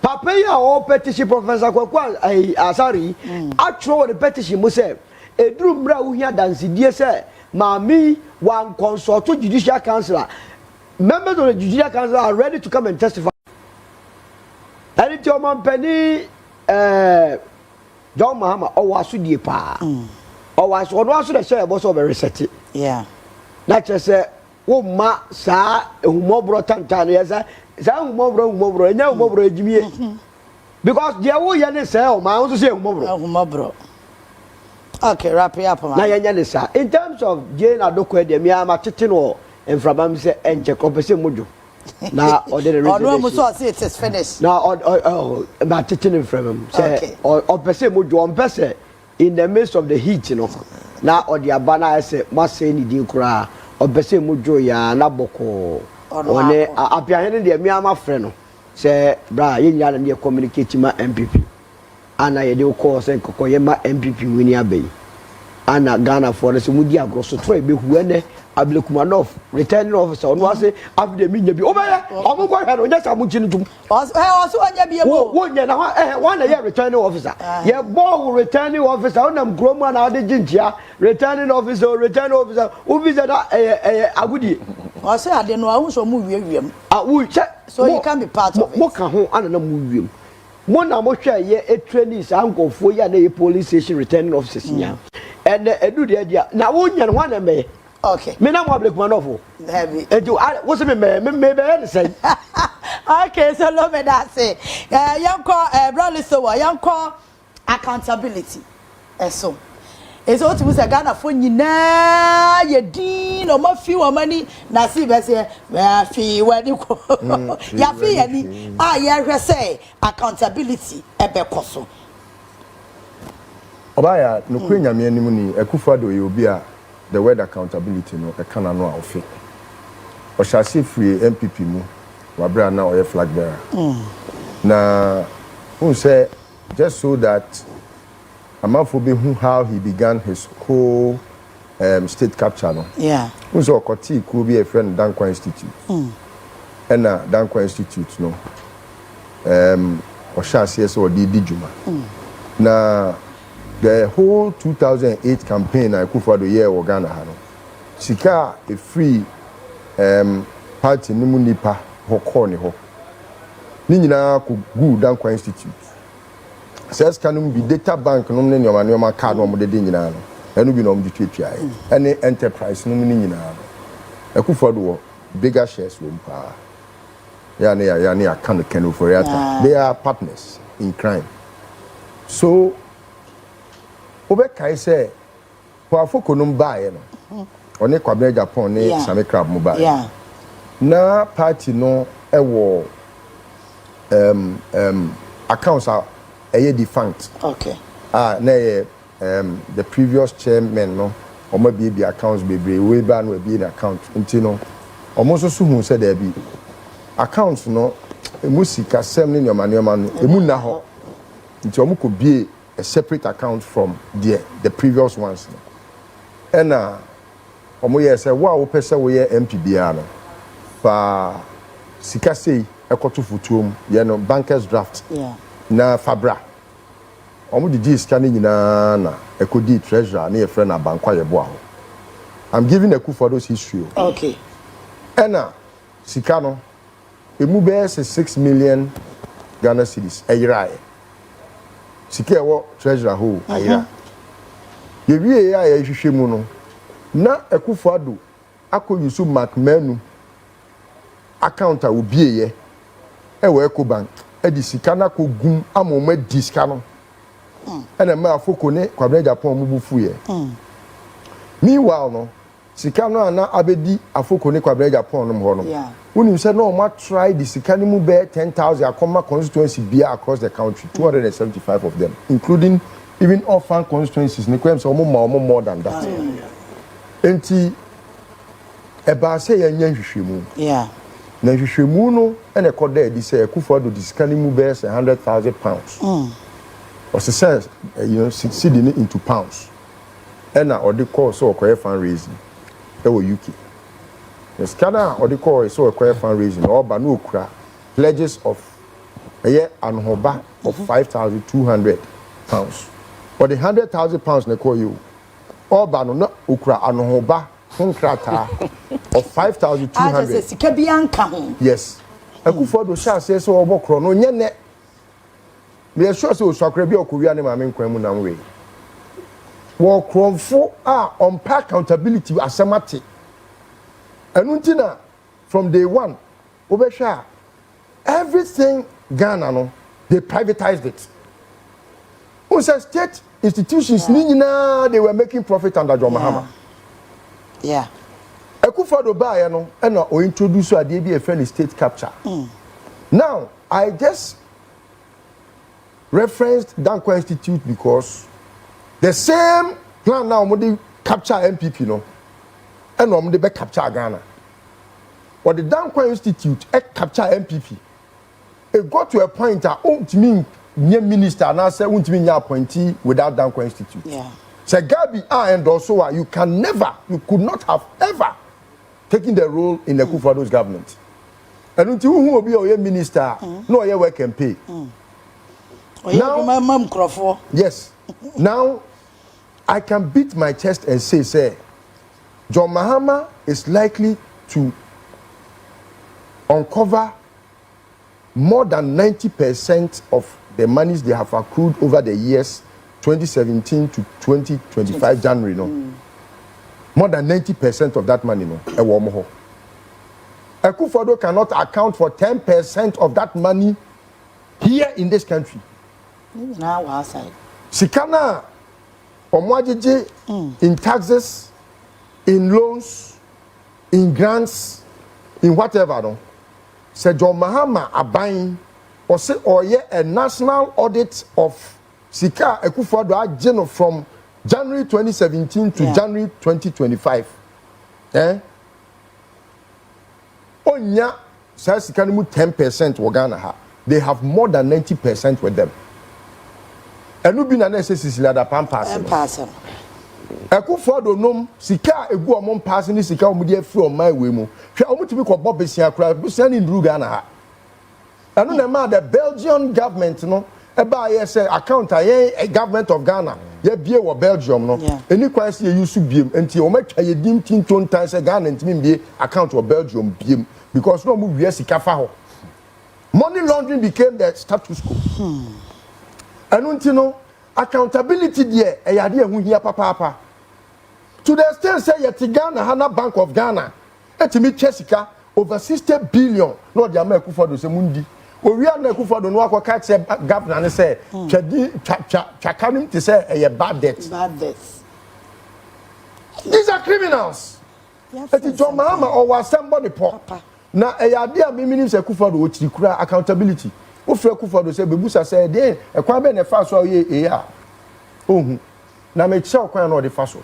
Papaya or petition Professor Kwakwa Asari actually the petition must say a drum brow here dance dear sir Mammy one consult to Judicial Council. Members of the Judicial Council are ready to come and testify. And it's your man Penny John Mahama or was the pa or was one the share was over reset. Yeah. Not just say, oh, ma, sa, more brought Tantania. Some mobro, and now mobro Jimmy. Because the old Yanis sell, my own to say mobro. Okay, wrap it up. In terms of Jane Adokwe, the Miyama Titino, and Frabam say, and Jacobese Mujo. Now, or the almost it is finished. Now, about Titino from him, say, or Pese Mujo on Pese in the midst of the heat, you know. Now, or the Abana, I say, must say, Nidinkura, or Pese Mujo, ya, Naboko. One appearing the Miyama friend say, Bra, you near communicating my MPP. And I do call say Kokoyama MPP Winia Bay. Anna Ghana for the Mudia Grosso Troy be when Ablukumanov, returning officer, on was say, after the media be over. I'm going to just a muchin to also one year returning officer. Yeah, boy, returning officer, on them Groma out the Jinja, returning officer, who visit a goodie. I say I didn't know I was a movie. So you can be part of it. What can hold on a movie? Mona Mosha, ye a trainees, uncle for ya police station returning officers. And do the idea. Now, one and me. Okay. Me now public one of heavy. And you what's a maybe say. Okay, so love me that say. Young call Bradley so young call accountability. So. It's what we say Ghana for nyina ye din o ma fi wo mani na si be say fi wani ko ya fi yani ye hwe say accountability ebe koso obaya no kwenya anim ni Akufo-Addo ye obi a the word accountability no e kana no a ofe o shase free MPP mu wabra na o ye flag bearer na who say just so that Amafobi how he began his whole state capture no. Yeah. Who's a Koti could be a friend Dankwa Institute. And Dankwa Institute no. Osha CS or Didi Juma. Now the whole 2008 campaign I Akufo-Addo year or Ghana hano. Sika a free party nimu nipa hoko ni ho. Ni nyina ko gu Dankwa Institute. Says can be data bank no ne nyoma card no de nyina no enu bi no de twetwa any enterprise no ne nyina no Akufo-Addo bigger shares wo mpa ya ne account can for it they are partners in crime so obekai say for afoko no bae no one kwabena Japan ne Sami Crab mo bae na party no ewo accounts are defunct. Okay. The previous chairman no omo be accounts bebre we ban we be in account nti no omo so hu said there be accounts no musika sem ne nyoma no emu na ho nti omo ko be a separate account from the previous ones no ena omo ye say wo pese wo ye MPBA no fa sika sei ekoto futuom ye no bankers draft na fabra omo di scanning nyina na ekodi treasurer na ye friend na bankwa ye bo aho I'm giving Akufo-Addo's history. Okay. Ena sika no emu be 6 million Ghana cedis ayira sika wo treasurer ho ayira ye wie ya ye hwehwe mu no na Akufo-Addo akoyusu McMenu account a obie ye e wo Ecobank edi sika na ko gum amoma di sika no and a man for Kone, Quabre Japan Mubufuye. Meanwhile, no, Sikano and Abedi, a Fokone Quabre Japan Hono. When you said no, might try the Sikanimu bear 10,000 Akoma constituency beer across the country, 275 of them, including even orphan constituencies, Niquems or more than that. Enti eba say yenye hwehwemu. Yeah. Na hwehwemu no ene kode di say Akufo-Addo discanimu bears £100,000. Or says succeeding into pounds. Ena or the call so okoye fundraising. E wo UK. The scanner or the call so okoye fundraising or ba no kura pledges of anhoba of £5,200. Or the £100,000 na call you. Or ba no okura anhoba konkrata of 5,200. Yes. Akufo-Addo sha say so obokro no nyene. Me sure say osakra bi okowia ne ma me nkwan mu nam we. Wo kronfo on accountability asemate. Enu ntina from day one obehwa everything Ghana no they privatized it. On state institutions ni nyina they were making profit under John Mahama. Yeah. Akufo-Addo bae no and o introduce ade bi a friend state capture. Now, I just referenced Dankwa Institute because the same plan now we capture MPP no and we be capture Ghana. But the Dankwa Institute capture MPP. It got to a point that ultimately minister now say ultimately appointee without Dankwa Institute. Yeah. So Gabi and also you could not have ever taken the role in the Akufo-Addo's government. And until who will be your minister, no your work can pay. Now, yes. Now I can beat my chest and say, John Mahama is likely to uncover more than 90% of the monies they have accrued over the years 2017 to 2025 January, no. More than 90% of that money, no. Akufo-Addo cannot account for 10% of that money here in this country. Now outside. Sikana, omwajiji in taxes, in loans, in grants, in whatever, no. Say John Mahama abain or say a national audit of Sika Akufo-Addo ageno from January 2017 to January 2025. Onya say Sika nimu 10% wo Ghana ha. They have more than 90% with them. Enu bi na necessity lada pampas. Akufo-Addo nom Sika egu omon pass ni Sika omudi afri on my way mu. Hwe omutimi ko bobesia kra busia ni ndru Ghana ha. Enu na ma the Belgian government no eba yes account a government of Ghana ye bie wo Belgium no eni kwan se ye use biem enti o matwa ye dim tinton tan se Ghana ntimi bie account of Belgium biem because no mu wie sika fa ho. Money laundering became the status quo. Anu ntino accountability there e yade ehu hia papa to the extent say ye Ghana Hana Bank of Ghana etimi chesika over 60 billion no dey am Akufo-Addo se mundi we are na Akufo-Addo no akwa say governor ne say twakanim to say a bad debt. These are criminals. Eti John Mahama or somebody poor. Na e yade a meaning say Akufo-Addo o chirikura accountability. O frɛ Akufo-Addo say bebusa say dey e kwa be ne fa so ye a. Ohun. Na me che okwan na o de fa so.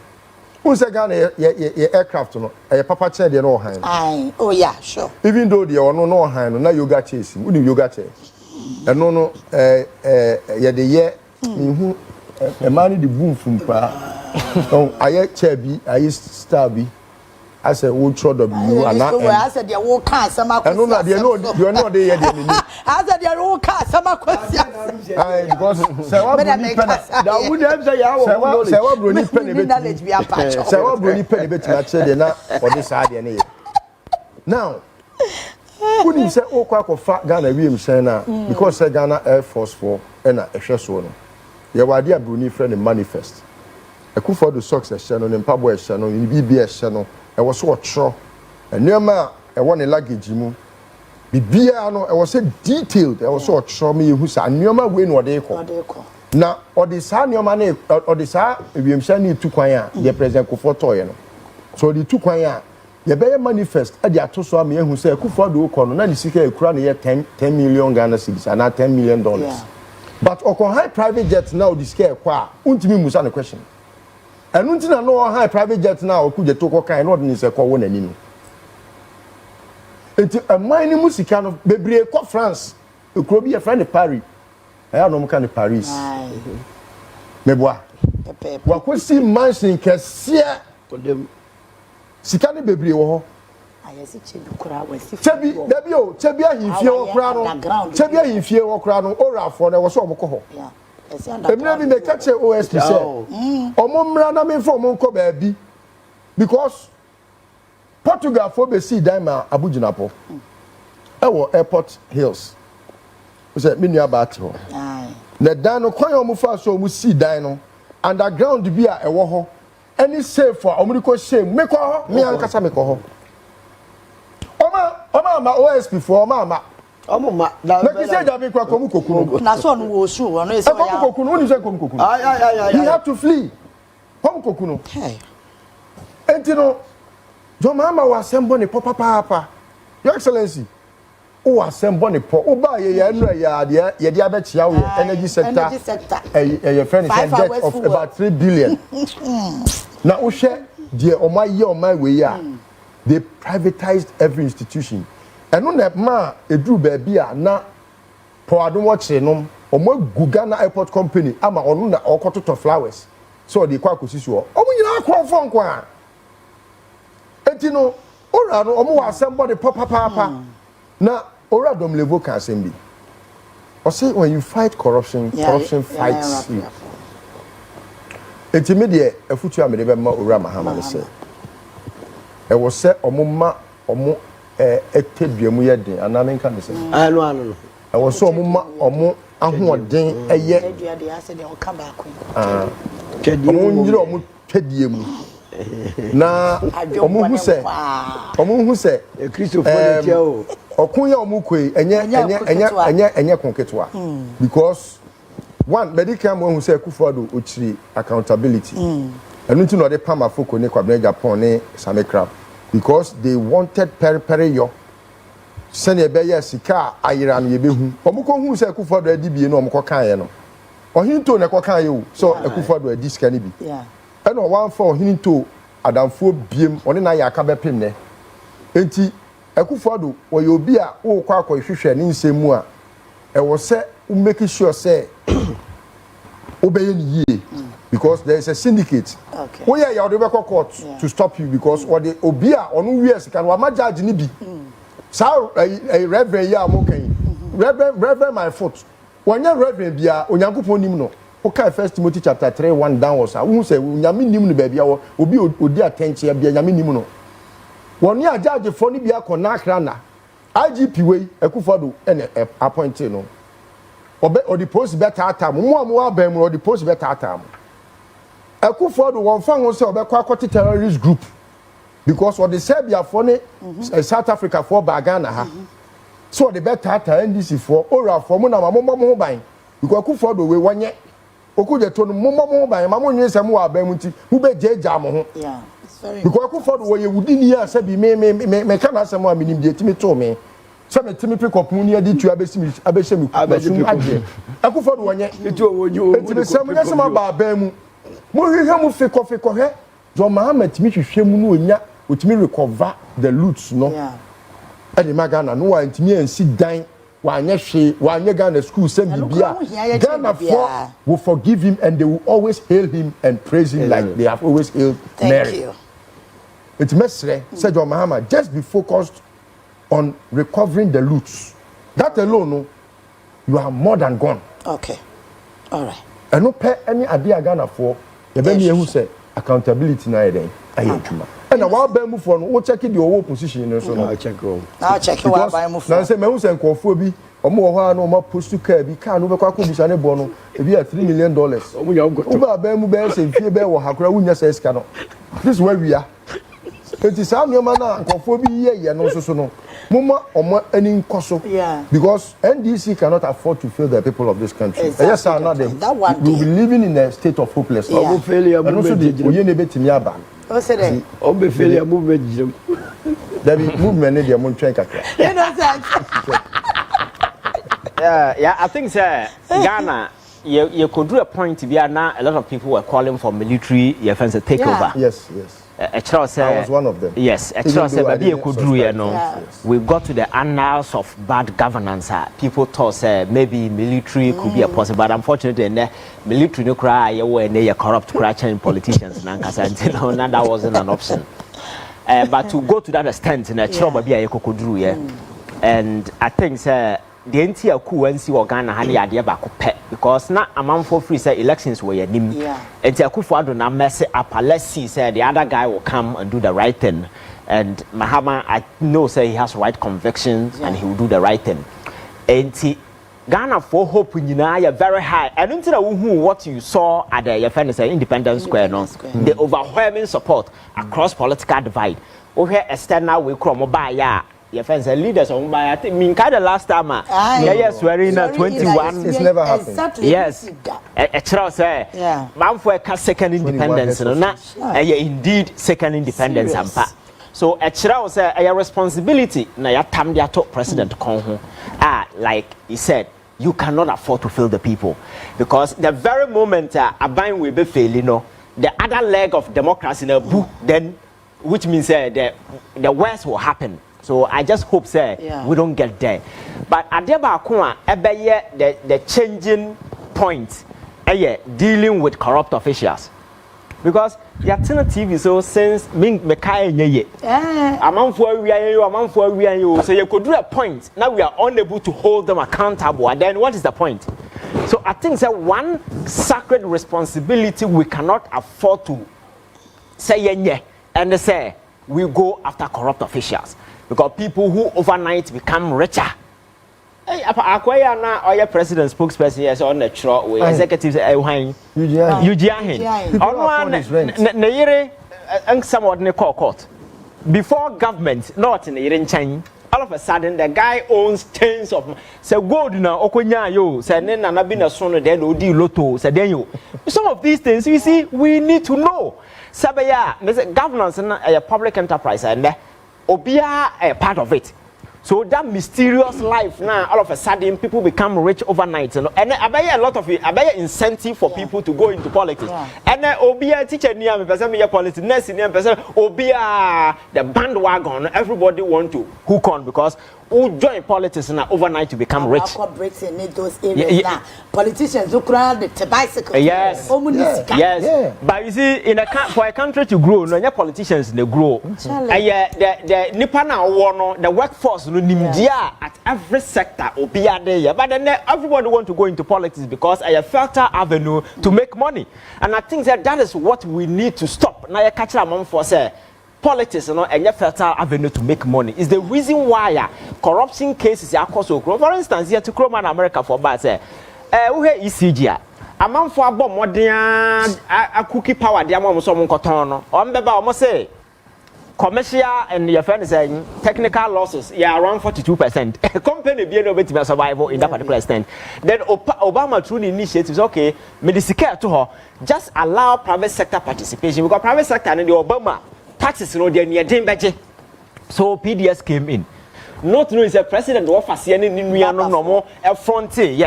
Who say Ghana ye aircraft no e papa che de no han. Aye. Oh yeah, sure. Even though they are no han no na yoga chase. Who do yoga chair? E no ye de ye hu e man the boom from pa. Oh aye chair bi aye star bi. I said wo tro do bi you ana. I said they wo kan sama kwesi. No na they no you know they ye dey ni. I said they wo kan sama kwesi. Aye because say what da would them say ya wo say what bro ni pen e be. Say what bro ni pen e be tina che de na for this ade na ye. Now when you say o kwa fa Ghana wiem say na because say Ghana Air Force for na ehwe so no. Ye wade a bro ni friend manifest. Akufo-Addo success no ne mpabo ehwe no ni BB ehwe no e was so tro enema e won ne luggage mu bibia no e was detailed e was so tro me hu sa enema we no de ko na odisa nioma na odisa ebiemsha ni tukwan a ye president Kufuor toye no so the tukwan a ye be manifest e dey atoso am ye hu say Kufuor do ko no na ni sika ekura na ye 10 million Ghana cedis and $10 million but okon high private jet now the scare kwa untimi musa the question and untina no high private jet now okuje to ko kan no ni say ko won ani no enti a mine musika no bebre ko France ekuro bi ye friend Paris aya no mka ni Paris meboa wakosi mansion kese kodem sika ne bebre wo ho ayesi chebi kura wasi chebi dabi o chebi ahimfie wo kura no chebi ahimfie wo kura no orafo na wo so omko ho emre bi me kache OSP say omomra na me fo omko ba bi because Portugal for be see daima abujinapo ewo airport hills we say me nua ba te ho na dan no kwan omufa so omu see dan no underground bi a ewo ho any safe for omuriko shame me ko ho me ankasa me ko ho Oma ma OSP for oma na kise jabi kwa komu kokunu na so no wo su wo no ese komu kokunu oni se komu kokunu you have to flee komu kokunu entino jo mama wa sembo ne papa your excellency o wa sembo ne po o ba ye ya nra ya de ye de abechia wo energy sector your friend is debt of about 3 billion na o hwe de o my way ya they privatized every institution and on that ma edru baby a na poadom watch no omo Ghana airport company ama onu na okototo flowers so they kwa kosisi o omo nyina akrofo nkwa etino ora no omo wa assemble the papa na ora dom level can assembly or say when you fight corruption fights you etimede afutu amede be ma ora Mahamad say e was say omuma omo eteduamu ye den aname nka ne say no e was so omuma omo ahoden eye eduade ase de oka ba ko omo nyire omo twediemu na omo hu say Christopher tia o okun ya omo koi enye konketwa because one medical mo hu say Kufuor do ochiri accountability enu ti no de pama foko ne kwabena Japan ne Samekra because they wanted peri yo sene be ya sika ayira no ye behu omuko hu say Kufuor do adi bie no omko kan ye no ohinto ne ko kan ye o so Kufuor do adi sika ne bi eno wan for ohinto adamfo biem one na ya aka bepem ne enti Kufuor do wo ye obi a wo kwa hwehwe ne nsemu a e wo se make sure say obey ni ye because there is a syndicate. Okay. Oh yeah, you have to court to stop you because what the obia or no years can wa judge ni bi. So a reverend ya mo kan. Reverend my foot. When you reverend bia onyankopon nim no. Okay, 1 Timothy chapter 3:1 downwards. Who say nyame nim no bia obi odi attention bia nyame nim no. Won ya judge for ni bia kona akra na. IGP we Kufuor do appointed no. Or the post better atam. Mo abem or the post better atam. Kufuor do won fan won say obekwa terrorist group because what the Serbia for ne South Africa for Ghana ha so the better NDC for ora for mo na mo ban because Kufuor do we wanye okuje to no mo ban ma mo nwese mo abem nti mo be jeja mo ho it's very because Kufuor do we wudi ni ya say bi me kana asem a minim de timi to me so me timi pick up mu ni adi tu abesimi abesemi age Kufuor do wanye etu owoju enti se mo nyese ma ba abem mu mo hwehwe mu feko he jo Mahamad timi hwehwe mu no onya otimi recover the loots no e de magana no wa ntimi ansi dan wa anya hwe wa anya Ghana school sem bibia Ghana for will forgive him and they will always hail him and praise him like they have always hailed Mary. Thank you. It's mesre said Jo Mahamad just be focused on recovering the loots. That alone no you are more than gone. Okay. All right. And no pay any idea Ghana for the baby who say accountability na eden ayetuma and wa ba mu for no wo check the owo position no so no I check go now check wa ba mu for na say me hu say nkofo bi omo wo ha no ma post car bi car no be kwa ko bisa ne bo no e bi $3 million omo ya goto wo ba mu be say fie be wo hakura wunya say ska no this is where we are enti saa nneɛma na nkɔfo bi yɛ no so no moma omo ani nkoso because NDC cannot afford to fail the people of this country. Yes, sir, now we will be living in a state of hopelessness. Omo failure movement. Oye ne betimi aba. O say that. Omo failure movement. There be movement ne dey mo twen kakra. You know that. Yeah, I think Ghana you could do a point to be now a lot of people were calling for military offense takeover. Yes. I was one of them. Yes, we got to the annals of bad governance. People thought maybe military could be a possible, but unfortunately, military no cry you corrupt cratching politicians. That wasn't an option. But to go to that extent, and I think the entire coup and see Ghana had the idea back because now a month for free say elections were nim. And Akufo-Addo now mess up. Let's see, say the other guy will come and do the right thing. And Mahama, I know say he has right convictions and he will do the right thing. And Ghana for hope in very high. I don't know what you saw at the Independence Square. The overwhelming support across political divide. Over external we come by your friends and leaders on by I think kind of last time swearing 21 it's never happened. Exactly. Yes a child say man for a second independence no na indeed second independence ampa so a child say a responsibility na ya tam dia to president kon ho like he said you cannot afford to fail the people because the very moment aban will be failing no the other leg of democracy na then which means the worst will happen. So I just hope we don't get there. But adeba akwa the changing point dealing with corrupt officials. Because Yatina TV so since me kai nyeye. So you could do a point. Now we are unable to hold them accountable. And then what is the point? So I think that one sacred responsibility we cannot afford to say yenye and say we go after corrupt officials. Because people who overnight become richer. Hey, akwaya na oya president spokesperson yes on the tro we executives Ujiahin. Onua na yire some ordinary court. Before government not in the yire nchen. All of a sudden the guy owns tens of say gold na okonya yo say na na bi na so no then odi lotto say then you. Some of these things you see we need to know. Sabaya governance na a public enterprise and Obia a part of it. So that mysterious life now, all of a sudden, people become rich overnight. And I buy a lot of it. I buy incentive for people to go into politics. And Obia teacher near me, person me politics. Next near person Obia the bandwagon. Everybody want to hook on because who join politics now overnight to become rich. Breaks in those areas now. Politicians who crowd the bicycle. Yes. But you see, for a country to grow, no politicians they grow. The Nipa now the workforce at every sector Obia there. But then everybody want to go into politics because a fertile avenue to make money. And I think that is what we need to stop. Now you catch a mom for say. Politics, and a fertile avenue to make money is the reason why corruption cases are caused so. For instance, here to Chrome in America for bad say, we have ECG. A man for a bomb, a cookie power, the amount of someone cotton. On the almost say commercial and your friend saying technical losses, around 42%. A company being able to survival in that particular extent. Then Obama through the initiatives, okay, medicare to her, just allow private sector participation because private sector and the Obama. Taxes no dey near dem beje so PDS came in not knowing is a president of afase ni nua no mo e fronte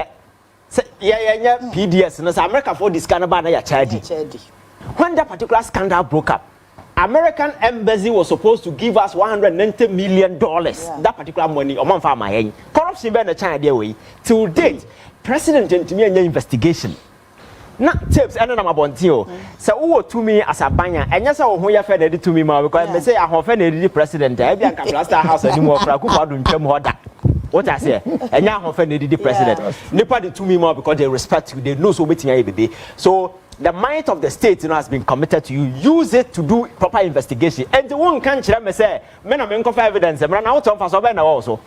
PDS no America for this kind of na ya charge when that particular scandal broke up American embassy was supposed to give us $190 million that particular money o man fa ma yen corruption be na China there way till date president ntimi anya investigation na tips and na mabonti so wo to me as a banya enya say wo ho ya fe na to me ma because me say ahofe na di president e bia nka plaster house ani mo fra Akufo-Addo ntwam ho da what I say enya ahofe na di president nipa di to me ma because they respect you they know so wetin ya bebe so the might of the state has been committed to you use it to do proper investigation and the one can kire me say me na me nko evidence me na what on fa so be na also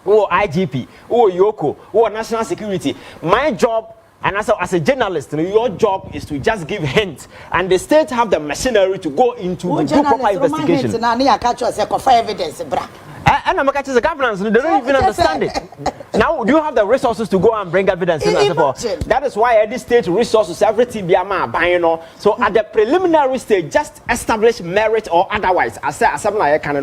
IGP Yoko National Security my job And as a journalist, your job is to just give hints, and the state have the machinery to go into do proper investigation. And I'm the governance, they don't even understand it. Now, do you have the resources to go and bring evidence in? That is why at this stage, resources, everything be a so at the preliminary stage, just establish merit or otherwise. I say, something like can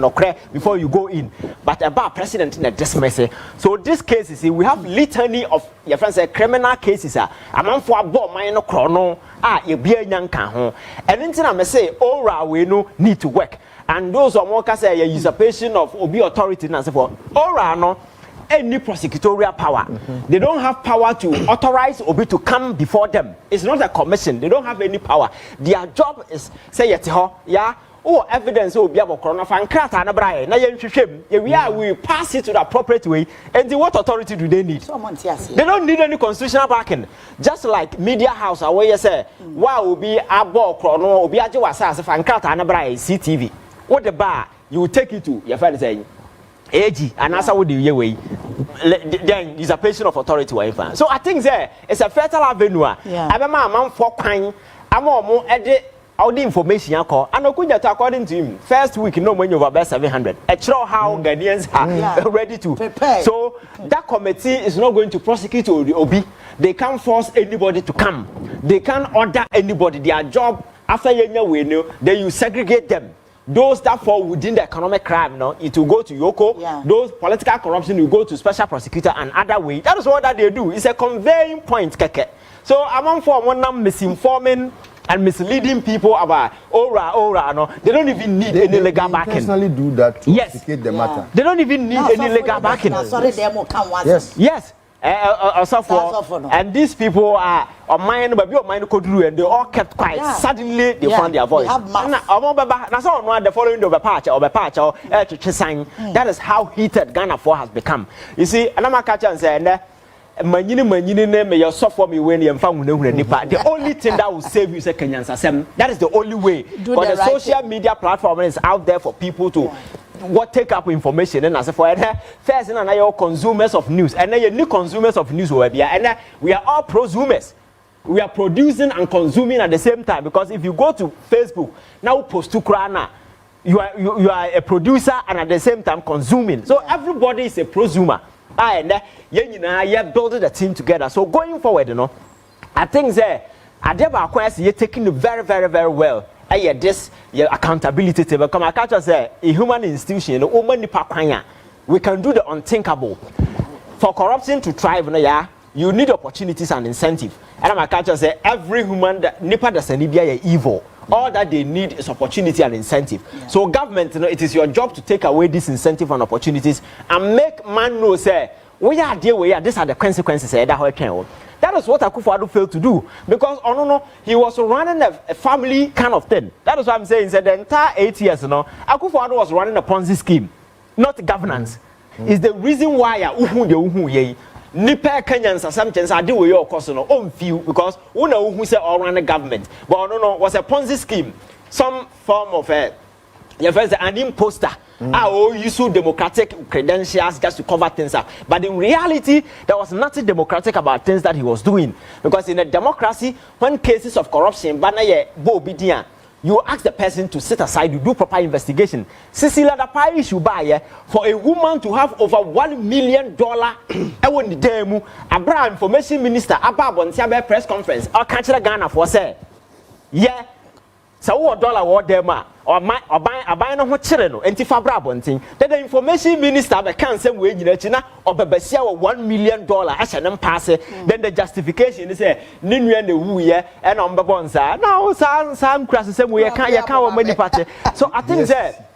before you go in. But about president in a dismiss. So this case is we have litany of your friends say criminal cases. A man for a bomb, minor chrono, you be a young can. And then I may say, all we know need to work. And those are more say a usurpation of obi authority and so forth. Or no any prosecutorial power. They don't have power to authorize obi to come before them. It's not a commission. They don't have any power. Their job is say yeah. Oh, evidence will be about corona fan crata and a brian. Now we pass it to the appropriate way. And what authority do they need? They don't need any constitutional backing. Just like media house, where you say, why will be a ball chrono, will be a Jawasa fan crata and a brian CTV. What the bar you will take it to your friend saying AG and answer with the way then usurpation of authority. So I think there it's a fertile avenue. I'm a man for crime. I'm more edit all the information I call and according to him first week no when you over 700 how Ghanaians are ready to prepare. So that committee is not going to prosecute Obi. They can't force anybody to come. They can't order anybody. Their job after then you segregate them. Those that fall within the economic crime, it will go to Yoko. Those political corruption will go to special prosecutor and other way. That is what that they do. It's a conveying point, keke. So among for one misinforming and misleading people about ora, no, they don't even need any legal backing. They personally do that to investigate the matter. They don't even need any legal backing. Yes. And these people are on mine, but your mind could do, and they all kept quiet. Suddenly, they found their voice. That's all. The following of a patch or to sign. That is how heated Ghana 4 has become. You see, and I'm a catcher and say, Manini, may your software me when you found the only thing that will save you is a Kenyan. That is the only way. But the social media platform is out there for people to. What take up information and as for first and I are consumers of news and then you new consumers of news will be and we are all prosumers. We are producing and consuming at the same time because if you go to Facebook now post to Krana you are a producer and at the same time consuming. So everybody is a prosumer. And you building a team together. So going forward, I think that Adeba you're taking it very, very, very well. This your accountability table. Come, I catch us a human institution, we can do the unthinkable. For corruption to thrive, you need opportunities and incentive. And I'm a catch us every human nipa does evil. All that they need is opportunity and incentive. So government, it is your job to take away this incentive and opportunities and make man know say these are the consequences that is what Akufo-Addo failed to do because he was running a family kind of thing. That is what I'm saying. The entire 8 years, Akufo-Addo was running a Ponzi scheme, not governance. Is the reason why Nipe Kenyans sometimes I do with your cost on few because who say all run the government, but was a Ponzi scheme, some form of an imposter. Use democratic credentials just to cover things up. But in reality, there was nothing democratic about things that he was doing. Because in a democracy, when cases of corruption, you ask the person to sit aside, you do proper investigation. Cecilia, the pie issue buy for a woman to have over $1 million a information minister about press conference or catch the Ghana for say, so what dollar what them or buy no what children and tifabra bonting. Then the information minister be can same way or bebesia $1 million as an pass. Then the justification is say ninu and the woo and on babonsa. Now some crass the same way you can't money party. So I think that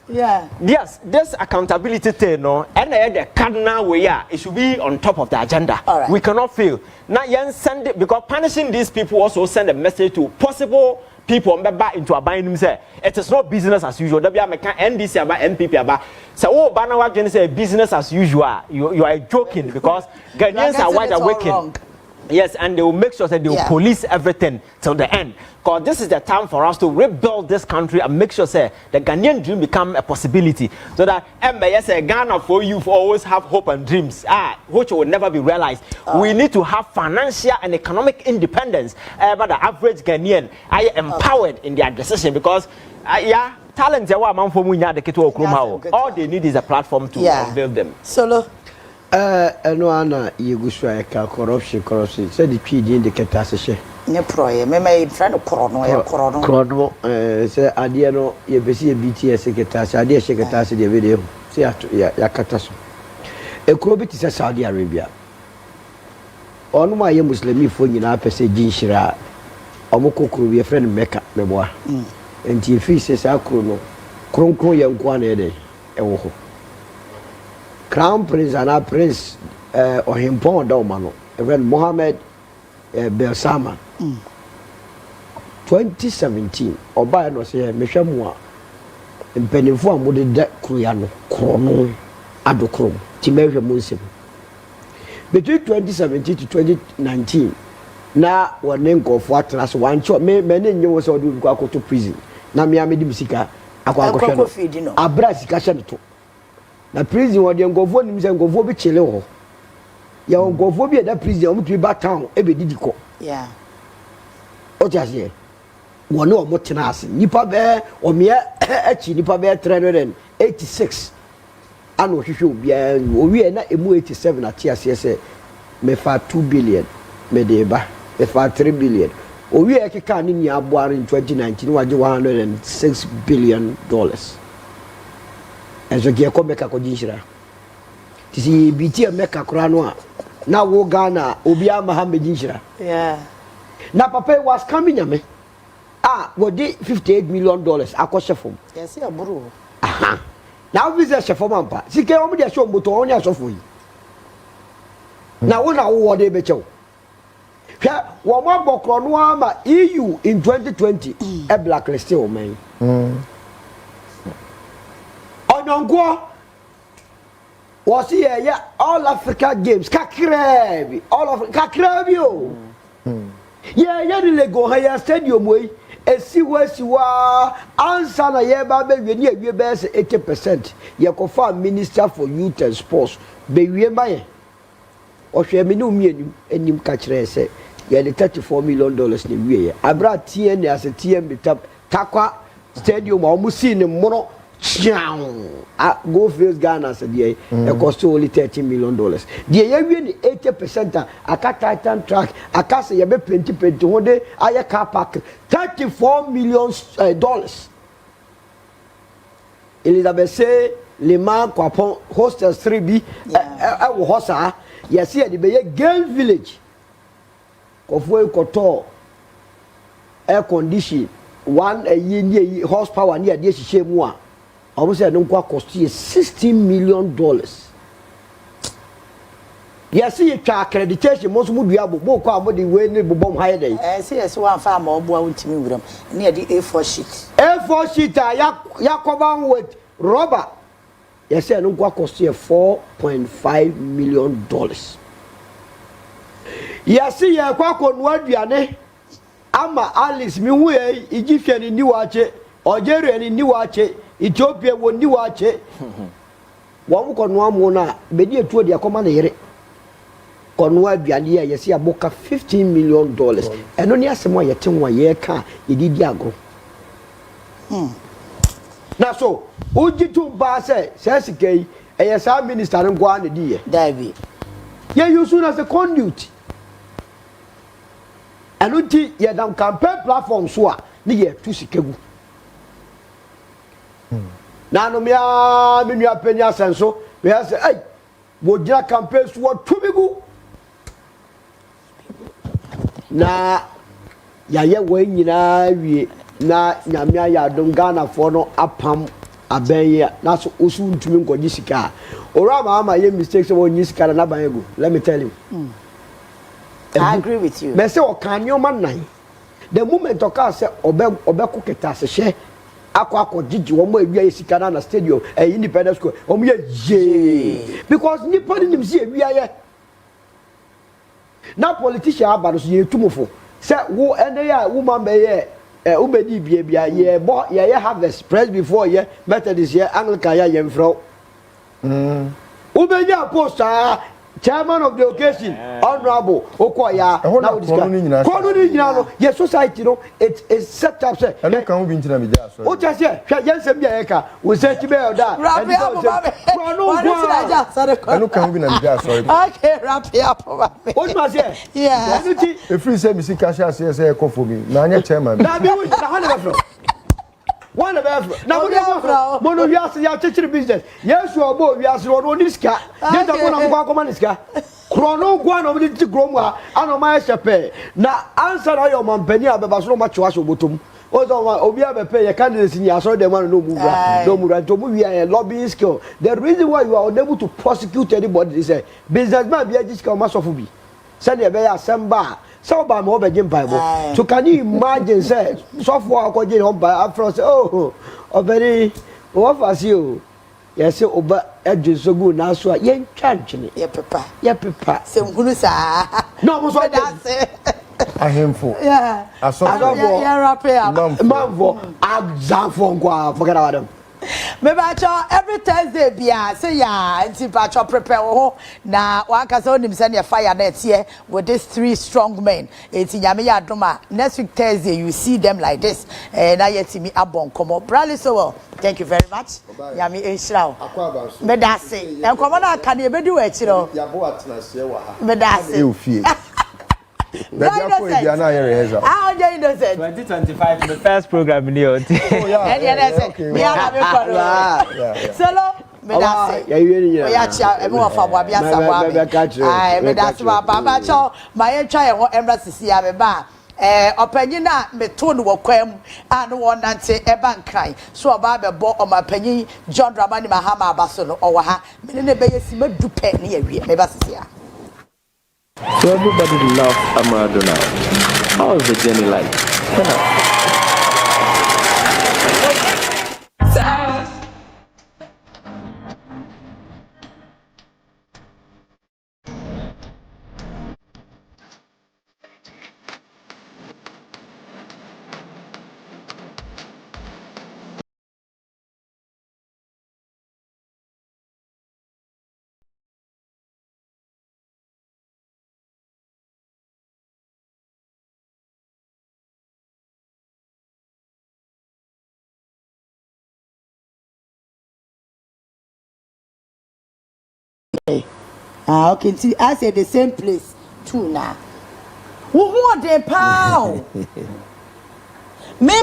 yes, this accountability thing and the cardinal way it should be on top of the agenda. Right. We cannot fail. Now send it because punishing these people also send a message to possible people back into a buying say it is not business as usual. NDC about MPP about so Banawa say business as usual. You are joking because Ghanaians are wide awake. Yes, and they will make sure that they will police everything till the end. Because this is the time for us to rebuild this country and make sure say the Ghanaian dream become a possibility. So that Ghana for youth always have hope and dreams, which will never be realized. We need to have financial and economic independence. But the average Ghanaian are empowered in their decision because talent all they need is a platform to unveil them. Solo. Ana yeguswa ka corruption say the PD indicator say ne proye me my friend korono say ade no ye besi ye BTS secretary ade secretary say the video say ya kataso ekuro bi ti say Saudi Arabia Onua ye muslimi fo nyina pese jinshira omokokuru bi friend Mecca meboa enti fi say akuro no kronkron ye nko ana ede ewo ho Crown Prince and Prince Ohimpon Daumano, even Mohammed Belsama. 2017, Oba no say Meshamwa, and Penifo Mudi de Kruyano, Chrono, Adokrom, Timeria Munsim. Between 2017 to 2019, now one name of what last one shot, many was or do go to prison. Now, Miami Dimsika, Aqua Abras Cashato. Na prison wo de ngofo nim se ngofo bi chele ho ya ngofo bi da prison o mutu ba town e be didiko o jase wo ne o mutena ase nipa be o me achi nipa be 386 ano hwehwe obia o wie na emu 87 ati ase se me fa 2 billion me de ba me fa 3 billion o wie ekeka ni aboare in 2019 waje 106 billion dollars. And so get come back a conditioner. To see BT Mecca Cranoa. Now wo Ghana, Obia Mohammed Jinshira. Yeah. Now Papa was coming at me. What did $58 million? I cost from. Yes, yeah, bro. Aha. Now visit Chef Mampa. See, can only show Motonia so for you. Now, what are what they bet you? One more book on EU in 2020, a blacklisted man. Onua was here, all Africa games, Kakrebi, all of Kakrebio. Yeah, go higher stadium way, and see where you are. Answer a year, baby, you best 80%. You confirm Minister for Youth and Sports, baby, my or she may know me and you catch her say, yeah, the $34 million in the year. I brought TN as a TM top Takwa Stadium, almost seen the mono. Go face Ghana said it cost only $30 million. The year 80% a car Titan track, a car say be 20 one day a car park $34 million. Elizabeth say Le Mans Kwapon hostels 3B hosa yes here the be game village Kofwe Koto air condition one a year horsepower near the shame. I was saying, cost you $16 million. Yes, see, accreditation most would be able to go the way the bomb higher day. Yes, one farm or boy to me with them near the A4 sheet. A4 sheet, Yakoban with rubber. Yes, I don't cost you $4.5 million. Yes, see, I quack on what you are. Ama Alice, me way Egyptian in Newache, Algerian in Newache. Ethiopia won ni wache won konwa mu na be di etuo de akoma na yere konwa aduane ya yesi aboka $15 million eno ni asemo yete nwa ye ka yedidi agro na so ujitu ba se sesikai eyesa minister ngwa na di ye David ye use as a conduit eno ti ye dam campaign platform so a ni ye tu sikegu Nano mia minua penya senso we say hey wo gina campaign so what tubigu na ya ye we nyina wie na nyamia ya dom Ghana for no apam aben na so osu ntumi nkoji sika ora ma ye mistakes so nyi sika na ban ego let me tell you I agree with you me say o kan nyoma nan the moment oka say obeko keta se hye akwa jiji wo mo awia yesika na stadium independence school wo mo ye because nipa ni nim si awia ye na politician aba no so ye tumofo say wo ene ya woman be ye ubedi bia ye bo ye harvest press before ye Methodist ye Anglican ye mfro ubenya post chairman of the occasion honorable Okoya now this no yes society no it is set up say and can we be media so o just say yensem bia yeka we say ti be oda and can we be media sorry okay wrap it up o ma say yeah if free say me see cash say call for me na anya chairman na be we na one of one of na mo we ask ya chechiri business yes you obo we ask no niska dey ta na mo akoma niska krono gwa no di grom a ano ma shepe na answer na your mampani abeba so ma chiwa so botom ozo obi abepe ye candidates ni aso dem no move to move here lobbying skill the reason why you are unable to prosecute anybody is a businessman be agiska ma so fu bi say dey be assemble so ba mo be jim bible so can you imagine say so for akoje on by after say oh very what was you yes oba edso go na so ye ntwa ntwene ye pepa se nhunu sa no mo so say ahemfo yeah asofo yeah wrap it up mamfo examfo kwa forget about them me ba cho every Thursday bia say ya nti ba cho prepare ho na waka so nim say na fire na tie with these 3 strong men enti nyame ya doma next week Thursday you see them like this na yetimi abon komo Bradley so thank you very much nyame enshira me da say enkomo na aka na ebedi wa chiro ya bo atena se wa ha me da say e ofie Innocent. 2025, the first program in the oh yeah okay we are solo me da say ya cha e mo fa bua bia sa bua ai me da say baba cho my try e ho embassy ya me ba opanyin na me to no kwam and won nante e bankran so oba be bo o mapanyin John Dramani Mahama abaso no o wa ha me ne be yesi madupe ne ya wie me ba sisi ya. So everybody loves Amadona. How is the journey like? Okay, see, I say the same place too now. Who de pow? Me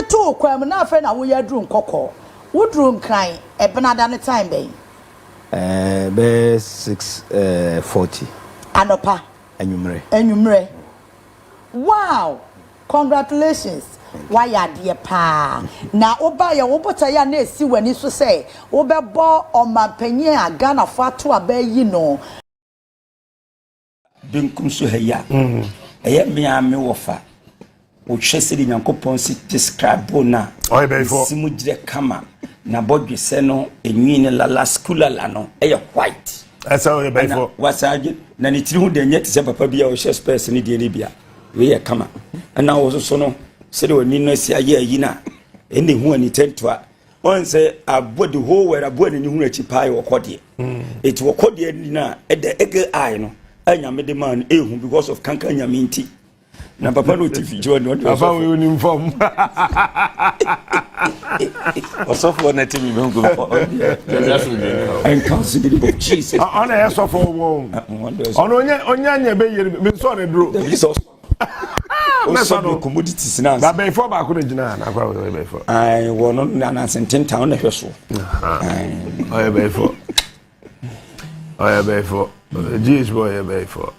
too, kwam na friend na we are drum koko. Wo drum crying e benada ne time be. Be 6:40. Anopa. Enyumre. Wow! Congratulations. Why ya dear pa? Na oba ya wobota ya na esi wani so say obebo omapanyin aga na fato abayi no. Binkum so heya. Eye me ame wofa. O hwese de Nyankopon si describe na. Oi be for. Simu gire kama na bodwese no enwi ne lala skulala no eye white. Esa o be for. Wasaje na ni tiri hu de nyeti se papa bia o hwe space ne de ne bia. We ye kama. Na wo so no said when you see a year yina any who any tent to one say a body whole where a body new pie or coddy. It will coddy at the egg eye no. I am a man because of cancanya minty. Now, Papa, if you join what I found you inform. Or software net me don't go for and consider Jesus on a ass of all wrong. On Onya be sorry, bro. Also, commodities now. But before I couldn't deny, before I won on an 10 town a vessel. I obey for. I obey for. Jewish boy, obey for.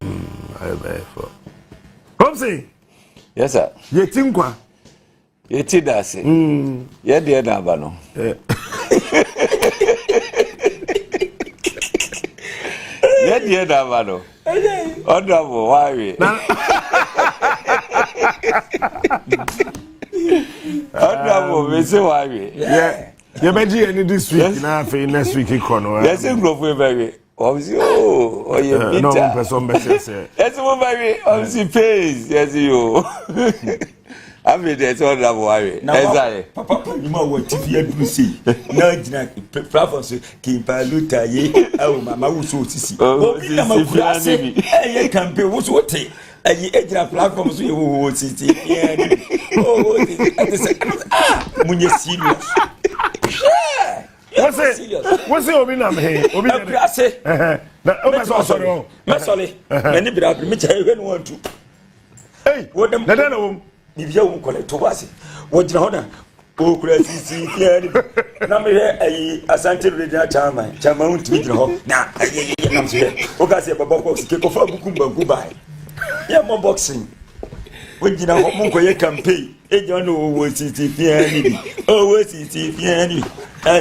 I obey for. Come see. Yes, sir. Ye think what? Ye did that say. Ye dear Nabano. Ye dear Nabano. Oh, no, why? Oh, we say why? Yeah. You better any this week, now for next week, economy. Yes, in Grove, baby. Obviously, oh, you bitter. No person say. Yes, my obviously pays. Yes, you. I mean, that's all that worry. Exactly. Papa, you know what TV do see. No, platform so Kimpa Luta ye. Oh, mama who so to see. Oh, you can be what's what take. And you enter platforms you will see. Oh, when you're serious. Yeah. What's it? Obi na me. Obi na say. Na o sorry. Sorry. Many be that me tell you want to. Hey, what them? Na na wo. If you won't collect to us. What you know? Oh, crazy. Na me eh Asante Radio Chama. Chama won't be no. Na I'm here. O ka say baba box ke ko fa buku banku bai. Yeah, more boxing. When you know mo ko ye campaign. E jo no wo titi fiani. Oh, wo titi fiani. More,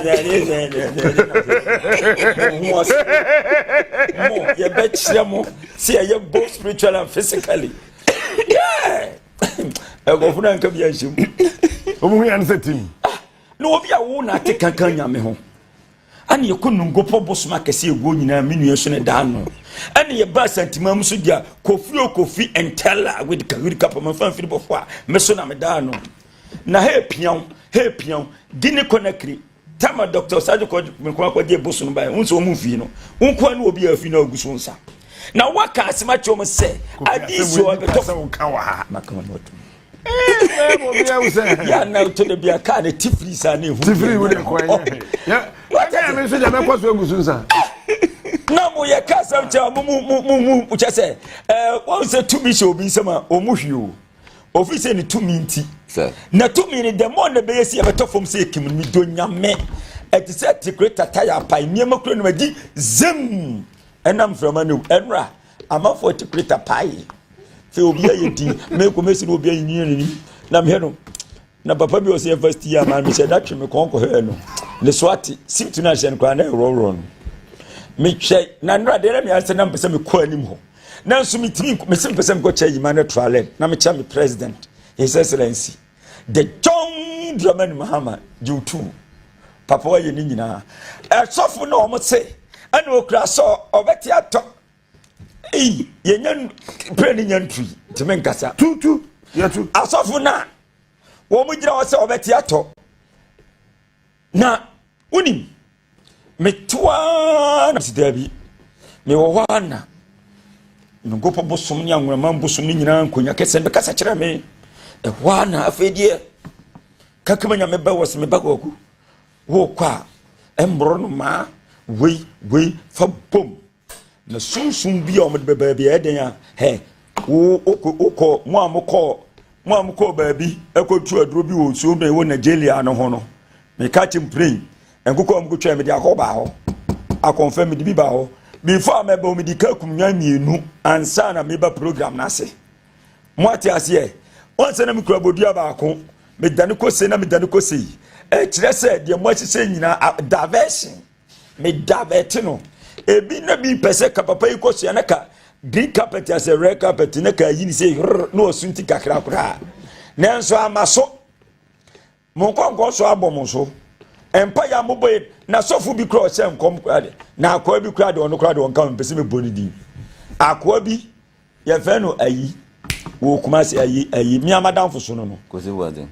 you bet more. See, you're both spiritual and physically. Yeah. I go for an commission. Omu answer team. No, we are one at take a kanya me home. And you couldn't go for boss market, see, go in a miniation down. And your bus and Timam Sudia, coffee and tell her with the cup of my family before Messona Medano. Na hey pion, Guinea Conakry. Tama Dr. Sajo kwa de boso no ba unso mu fi no unkwa no obi afi na ogusunsa na waka asema chom se adiso obeto so kan wa ha maka no to obi a say ya na to de bia ka de tifri sa na hu tifri wo de kwa ya waka ya me so ja me kwa so ogusunsa na mo ye ka sam cha mu uche se won se to bi show bi nsema omuhwi o office ni to minti na to me the more na be yesi e beto fom se ekim mi do nyame et se tikreta tire pa niam kro no magi zem enam frama no enra ama for tikreta pai fe obi ayedi me ko mesi no obi ayin ni na me no na papa bi o se first year man me se that me konko he no le swati sim to na shen kwa na ro no me che na nra de me anse na mpese me ko anim ho na nso me timi me sim pese me ko che yima na toilet na me cha me president His Excellency the John Dramani Mahama Jutu Papa wa ye ni nyina sofu na omo se ana okura so obeti ato ye nyan pre ni nyan tui timi nkasa tutu ya tu asofu na wo mu gira wo se obeti ato na unim metwa na sidabi me wo wana ngopo bosom nya nwama bosom ni nyina nkonya kese be kasa kire me wana afedie kakama nya meba wose meba goku wo kwa embro no ma we fa bom na sunsun bi o me beba bi eden ya he wo okọ mo amukọ baabi ekotu aduro bi wo so me wo Nigeria no ho no me catch him praying enkoko am go twa me de akoba ho akonfirm de bi ba ho before me ba me di kakum nya mienu ansa na me ba program na se mo ati ase on se na me kura bodua ba ko me dane ko se na me dane ko se kire se de mo ahise nyina diversion me divert no ebi na bi pese ka papa iko so na ka green carpet as a red carpet na ka yini se no osunti kakra kra nanso amaso mo konko so abom so empa ya mo boy na sofu bi kra se nkom kra de na akwa bi kra de ono kra de on kan pese me boni di akwa bi ye fe no ayi wo kuma se ayi mi amadamfo so no ko se wade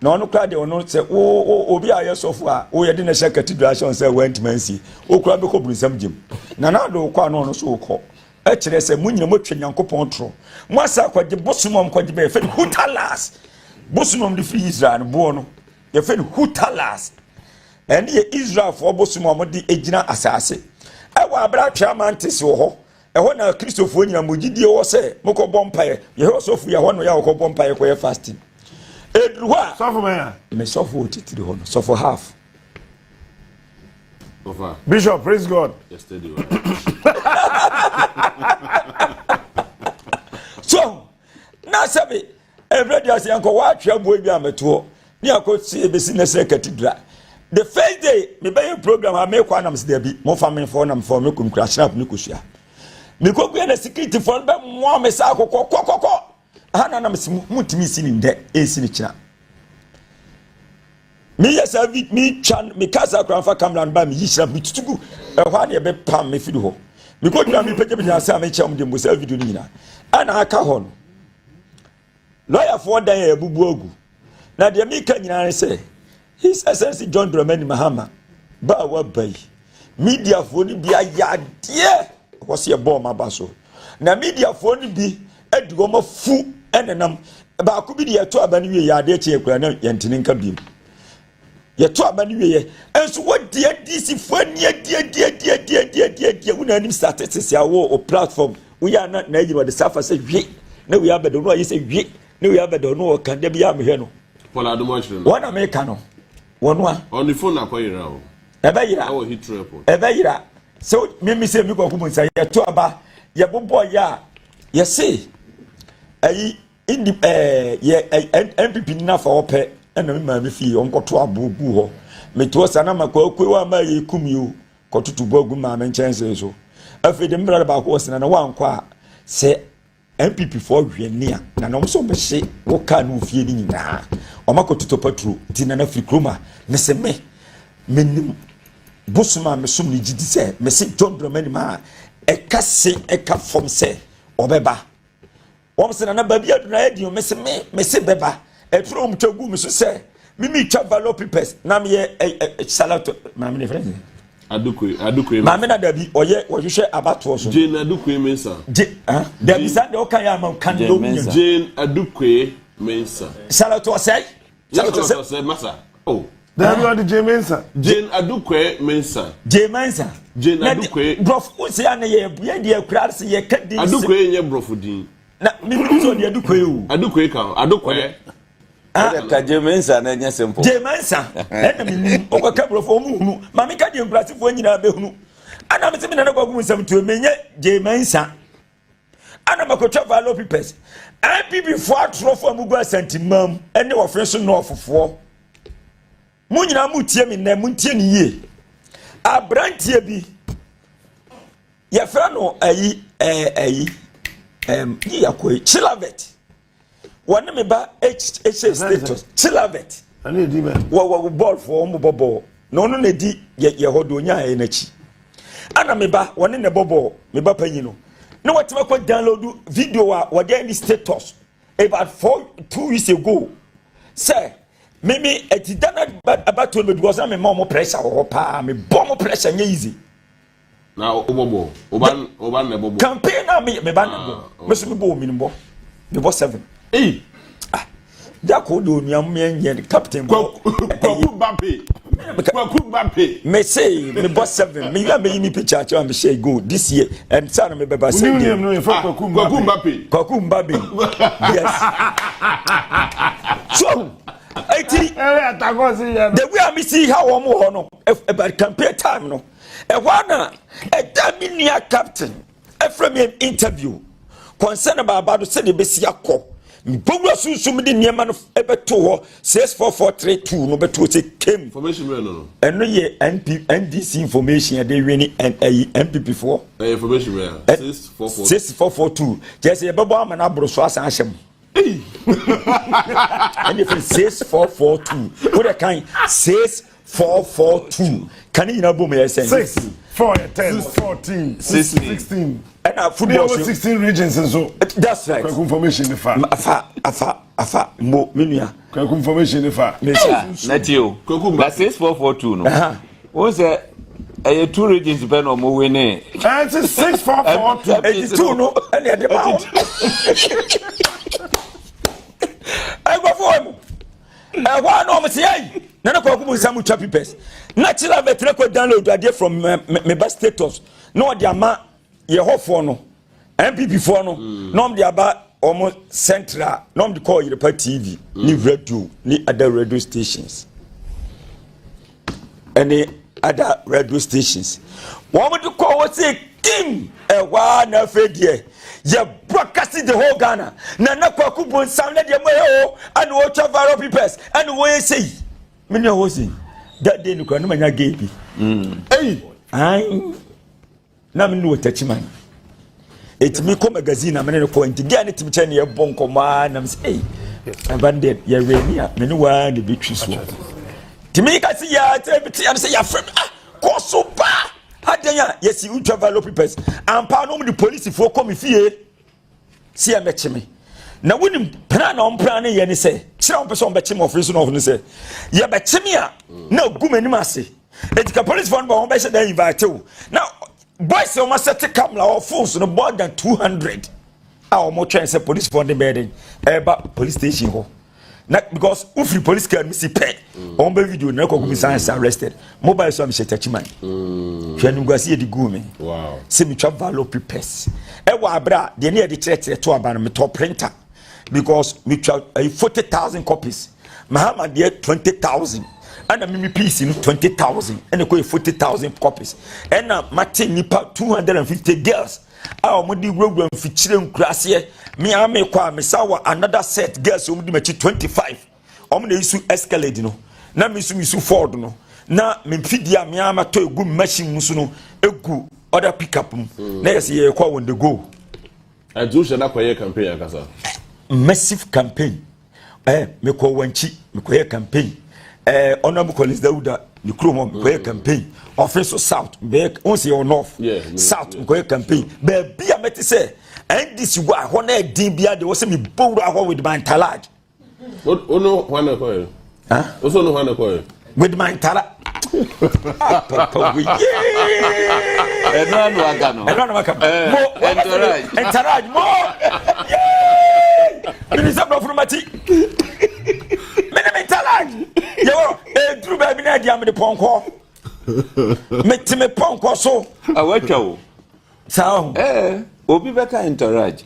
na ono kra de ono se obi aye sofu a wo ye de na sha cathedral se went mansi o kra be ko bunsam jim na na do kwa no so ko e kire se munyina motwa nyankopon tro mo asa kwaje bosumom kwaje be fe hutalas bosumom de free Israel bo no ye fe hutalas and ye Israel for bosumom de ejina asase e wa abra twamantis wo ho e ho na kristofo nyina mogidie wo se moko bompae ye ho sofu ya ho no ya ko bompae ko ye fasting edruwa suffer man me suffer otitiri ho no suffer half over Bishop praise God yesterday so na sabe every day as yanko wa twa boy bi ameto ni akoti ebesi na se cathedral the first day me buy program ha me kwa na mse bi mo fa me for na me for me kum crash up ni kusua me kogu na security for be mo me sa kokoko ana na mse mutimi sini nde esini kira me yes have me chan me kasa kranfa camera ba me yishra me tutugu hwa na be pam me fidi ho me ko dua me pege me asa me chem de mbosa video ni na ana aka ho no lawyer for dan ya bubu ogu na de me ka nyina say His Excellency John Dramani Mahama ba wa bai media for ni bia ya de was ye bomb abaso na media for ni bi edugo ma fu enenam ba ko bi de to abani wie ya de che ekura na yentini nka bi ye to abani wie ye enso what de DC for ni die una nim statistics ya wo o platform we are not na yi the safa say hwe na we abedo no say hwe na we abedo no kan de bia me hwe no Paula Adumochire no wana me ka no Onua on the phone akoyira o ebe yira o hit report ebe yira so me say me ko kumu say ye to aba ye bobo ya ye say ayi indi ye MPP na fa ope na me ma me fi onkoto abogu ho me to sana makwa wa ma ye kumi o kotutu bogu ma me nchense so afi de mbra ba ko sena na wankwa se MPP for hwenia na no so be hye wo ka no fie ni nyina o makotuto patro ti na fi kroma ne se me menim bosuma me som ni gidi se me se John Dramani ma e ka se e ka fom se obeba wo se na ba bia duna edi me se beba e tro mo twagu me so se mimi twa value papers na me salato ma me ne friend Adukwe Mame na dabi oye wohwehwe abato so Jane Adukwe Mensa dabi sa de okan ya man kan do Jane Adukwe Mensa salato say masa oh dabi odi Jane Mensa Jane Adukwe Mensa Jane Adukwe brof o se ane ye de akura se ye ka din Adukwe nye brofu din na mi so de Adukwe o Adukwe ka Adukwe ka Jemensa na nya simple Jemensa na mi o ka brofo mu hunu ma mi ka de nkurasifo nyina be hunu ana me se mi na kwa gu nsam to menye Jemensa ana makotwa value papers MPP for atrofo amugu asantimam ene wo fresh no ofofo mu nyina mu tie mi na mu tie ni ye abrantie bi ye fra no ayi yi yakoi Chilavet one me ba HH status Chilavet ani di man wo ball for mo bobo no na di ye hodo nya e na chi ana me ba one ne bobo me ba panyi no na what me ko download video wa dey any status about 2 weeks ago say me etidana about to me because am me more pressure ho pa me bomb pressure nya easy na obobo oban ne bobo campaign na me ba na bo me so me bo mi bo me bo 7 Dako do nyam yen captain Kwaku Mbappe me say me boss 7 me ya me picture cha me say go this year and sana me beba say Kwaku Mbappe yes so the way I see how one more no about campaign time no e wana e daminia captain e from an interview concern about the say the besi akọ Bogwa susum di niema no ebeto ho 64432 no beto se kem information we no eno ye NDC information dey weni MPP for information we 6442 just e bebo ama na bro so asan ahyem and if 6442 what kind 6442 can you bom me say 6 4 10 14 16 and football 16 regions and so that's right confirmation the fact afa mo menua confirmation the fact Natio Kokumba 6442 no o say e 2 regions be no mo we ne and 6442 82 no and e dey ba I go for him e wa no mo say na na kwa kumu samu chap papers na chila vetre ko download ade from me ba status no dey ama ye hofo no MPP for no nom dey aba omo central nom dey call Yoruba TV ni radio ni other radio stations any other radio stations one dey call what say kim e wa na fedie ye broadcast the whole Ghana na kwa kubu sound dey mo o and wo travel papers and wo say me no wo say that day no kwa no manya gay bi ai na me no tachiman etimi ko magazine amene no ko ntigia ne tim chane ye bonko ma na me say abandon ye reni a me no wa ne bitwi so timi ka si ya tebiti am say ya frem ko so ba hada ya yes you travel papers and pa no the police for come fie see am me na wonim plan on plan ye ne say kira on person be chim of reason of ne say ye be chim ya na gumani ase etika police phone ba on be say dan invite o now boys o ma set camera or phones no more than 200 our more chance police phone the building police station ho na because if the police can see pay on be video na ko gumi science arrested mobile so am she tachiman hwanu gwase ye di gumi wow se mi twa value prepares wa abra de ne de chire to aba no me top printer because me twa 40,000 copies Muhammad de 20,000 and me piece in 20,000 and ko 40,000 copies and Martin nipa 250 girls our modi program feature nkrase me am kwa me sawa another set girls omdi machi 25 omna isu escalade no na me isu Ford no na me mfidia me am to egu machine musu no egu other pickup na yes ye kwa on the go adusha na kwa campaign akasa massive campaign me ko wanchi me ko campaign honorable Collins Dauda the crew me campaign officer south be on say north south me campaign be bia meti say and this wa ho na din bia de wo say me bowl ahwo with my talaj ono wana ko also no wana ko with my talaj papa we Edward Wagano entourage mo minister of Rumati talaj yo true baby na dia me de ponko me ponko so awatwa o sao obi beka entourage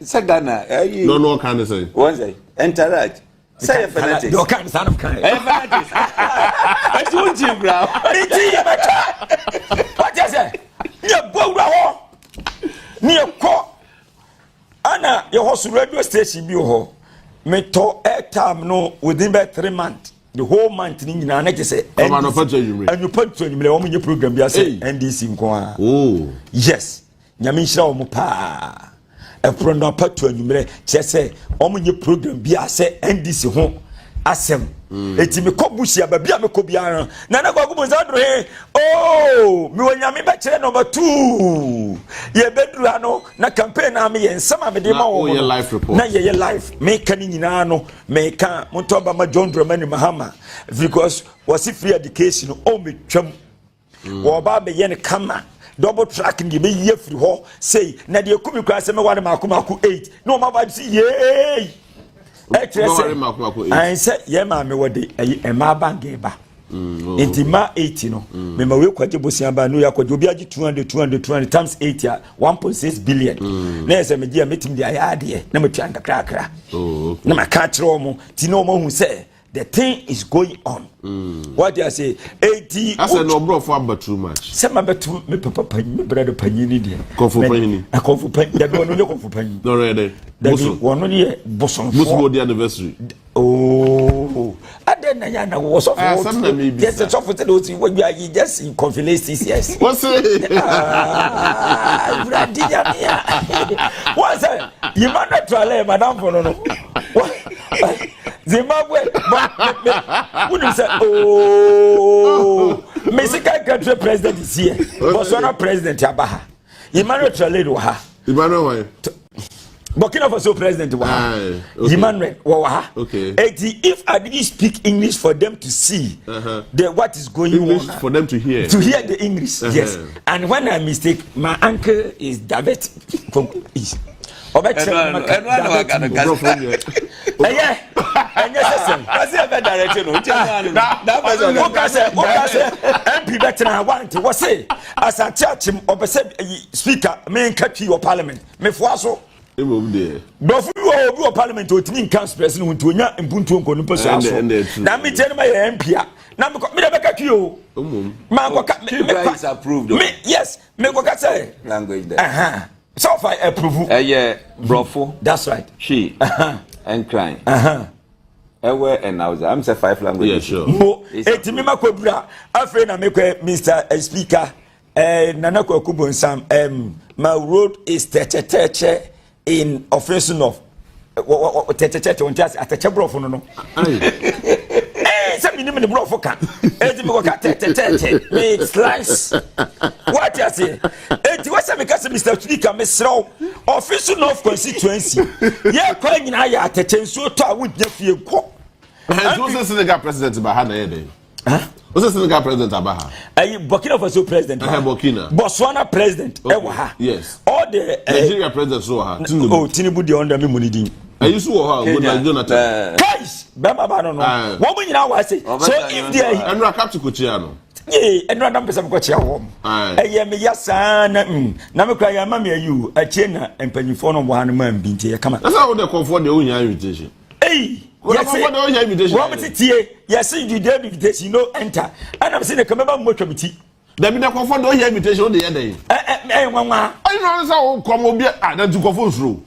sagana no can say one say entourage say fanatics you can son of kind fanatics I told you bro what you say you go ho ni ko ana your host radio station bi ho me to airtime no within about 3 months the whole month ni nyina na je say come on put you and you put to you o munye program bi say NDC nko a oh yes nyame nhira o mu pa e pro no put to you che say o munye program bi say NDC ho asem eti me kobushi ababia me kobia na gwagu bonza dro he oh me wonyame be kire number 2 ye bedru ano na campaign na me ye nsama me de ma wo na ye life me kan nyina no me kan montoba ma John Dramani Mahama because was free education o me twam wo ba be ye ne kama double track ni be ye free ho say na de kumi kwa se me wa ma akoma 8 no ma ba si ye I said, yeah, mammy, what the ma bank ba. Inti ma 80 no. Me ma we kwaje bosiamba no yakwaje obi agi 200 times 8 1.6 billion. Na ese me dia metim dia ya de na metwa nkakra. Oh. Na maka kire omo ti na omo hu say the thing is going on. What do I say? 80. I said no bro for about too much. Say my betu me papa pan me brother panini dia. Kofu panini. A kofu pan. Da be ono kofu pan. No ready. Boso. Wono ne boson. Boso the anniversary. Oh. Aden na ya na wo so for. Yes, so for the what you are just in confidence yes. What's it? Bradinya mia. What's that? You man not try madam for no. Zimbabwe, but say, oh, Mexican country president is here. Botswana president Abaha. Emmanuel Traledo ha. Emmanuel Burkina Faso president wa. Emmanuel wa. Okay. If I didn't speak English for them to see what is going English on. For them to hear. To hear the English, yes. And when I mistake, my uncle is diabetic from East. MP better want was say as a church or speaker main country or parliament me foaso but you parliament to tin council president to nya mpuntu nko no peso aso na me tell my MP na me never catch you man go is approved yes me go catch language there so far approve yeah brofo that's right she and crying and now I'm say 5 languages. Yeah, sure. Etimi makobura afre na mekwe Mr. Speaker Nana Kwakubo Nsam my road is teche in offensive of teche on just at teche brofo no say minimum the brofo kan etimi ko ka teche me slice what you say enti what's make Mr. Chidika mesraw office of constituency ye kwa nyina ya atetenso to a wudnya fie ko and who's the Senegal president Bahana Ede? Who's the Senegal president Abaha? Burkina Faso president. Burkina. Botswana president. Yes. All the Nigeria president so ha. Oh, Tinubu di under me money. I used to ha good like Jonathan. Guys, Baba ba no. What we now say. So if they and ra capture Kochiano. Yeah, and random person ko chia wo. Eh me yasa na me kra ya ma me ayu a chena empanyifo no bo han man bi ntie ya kama. That's how they comfort the own invitation. Hey, yes, Judiciary invitation, no enter. And I'm saying the Kamaba Motomiti. There be no comfort the invitation the other day. I know how come will be at to go through.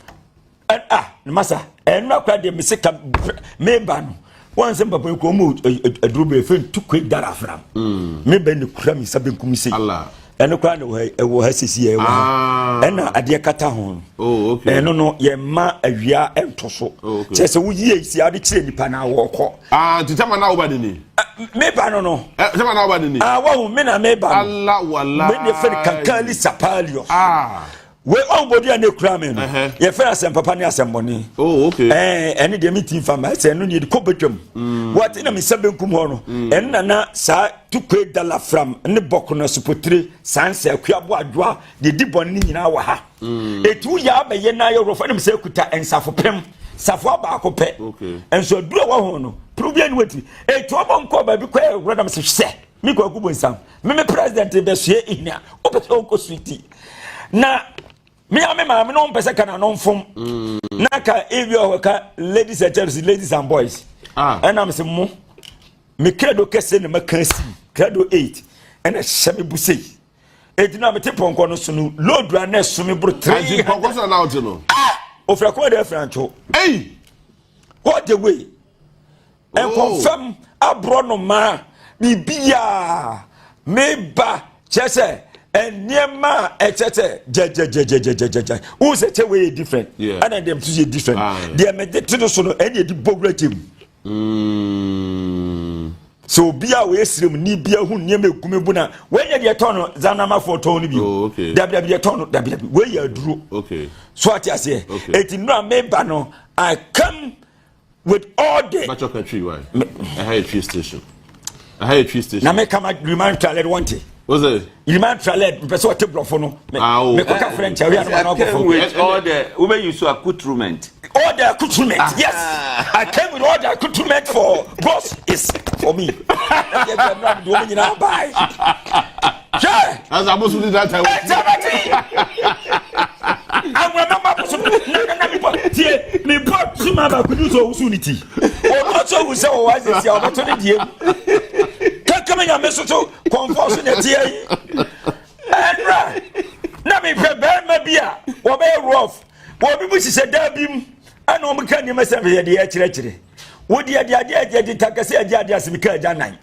Massa, and not quite the Messica Mayban. Once and Papa Komu a drube friend to quit that from. Maybe the crummy Sabin Kumisi. Allah. And no kind of way a WSC and a dear Catahon. Oh, okay. And no, ye ma a year and tosso. Just a year, see how the chin pana walk. To tell my nobody. Maybe I don't know. Tell my nobody. Well, men are made by Allah, when the friend can curly sapalio. We all body and no cramming. Your friends and papa near some money. Oh, okay. Any the meeting from my son, no need copetum. What in a Miss Sabin Kumono, and Nana, sir, to create the la from and the Bocona supportry, Sansa, Quiabua, the dibon in our ha. A 2 year by Yenayo of them Secuta and Safopem, Safwa Bacope. Okay. And so do a hono, Provian with me. A 12 call by Bequare, Radam say, Miko Gubensam, Meme President Bessie in here, Opet Sweetie. Now, me am no person can non from naka evio ladies and gentlemen, ladies and boys. And I'm saying mo me credo kese ne makansi credo 8 and a shame busi. E dina me tepon ko no so no load ran na so me bro 3 pon so na out no ofra ko de francho hey what the way and confirm abro no ma bibia meba chese and near ma etete ja who say che way different and then them to different they made to so no any the bogra team so bia we esrem ni bia hu near me kumebu na when you turn zanama for turn bi okay w turn w we ya duro okay so what you say it no member no I come with all the but your country why I had a tree station na me come remind to let one thing. What's it? You might try let person table for no. Me cook French. We are not with all the women use accoutrement. All the accoutrement. Yes. I came with all the accoutrement for boss is for me. I'm doing now buy. Yeah. As I was with that time. Me bought some of opportunity. Or not so we say why is your opportunity. Coming a message to conforce in the tea. And right. Now, me prepare my beer, or very rough. What people said, Dabim, I know me can't myself here the actually. Would you idea the Takasia Jadias Mika Janai?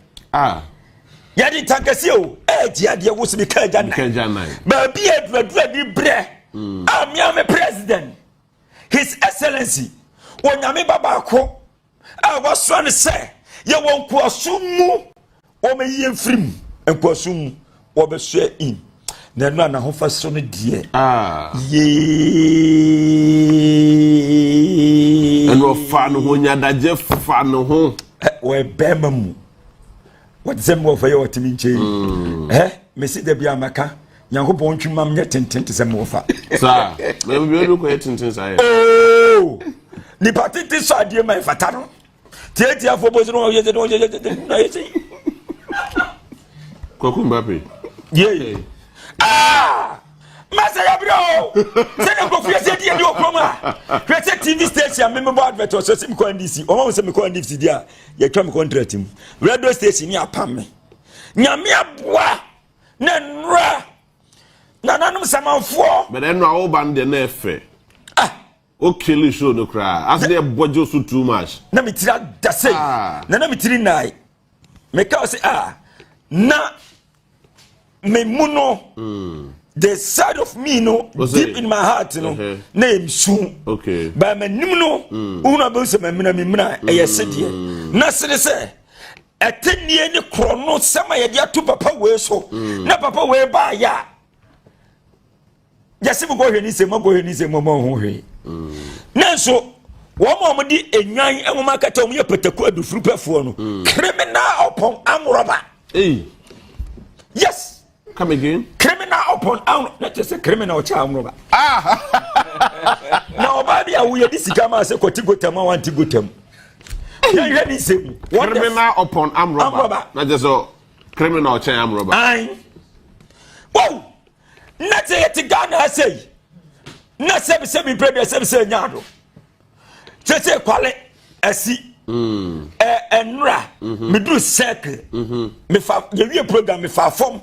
Yadi Takasio, Jadia was Mika Janai. But be a dreaded breath. I'm Yame President. His Excellency, when Yame Babako, I was trying to say, you won't assume. O me yen frim enkwasum wo be hwe in na no na ho fa so no die ye eno fa no ho nyadaje fa no ho we bema mu what them wo fa ye otimi nche me si da bia maka nyankopon twimam nye tenten te sem wo fa sa me bi do ko ye tenten sa ye oh ni patiti so ade mai fata no tie fo bo so no ye Kokum Mbappe. Yeah. Masaya bro. Say go free say dey do okoma. Create TV station me bo advert so sim ko NDC. O ma say me ko NDC dia. Ye twa me contract him. Radio station ni apam me. Nyame aboa na nra. Na nanum samanfo. But then no ban dey na efe. O kill show no cry. As dey bojo so too much. Na me tira da say. Na me tiri nai. Me ka say na me muno the side of me no deep in my heart no name soon okay but me nim no una be se me mena eyesede na se etenie ni krono sema ye dia to papa we so na papa we ba ya Just go here, say, go here, say, Momo. Nanso, one more di enyan and Makatom, you put a quid of fruit for criminal upon arm robber. Yes. Come again. Criminal upon arm, not just a criminal charm robber. Now, baby, I will this come as a cotigotam, I want to go to him. Criminal upon arm robber. Not just a criminal charm robber. Whoa! Not say it Ghana, I say. Not semi premier, semi yard. Just say quality, I see. And ra, me do circle. Me fa, you program me fa from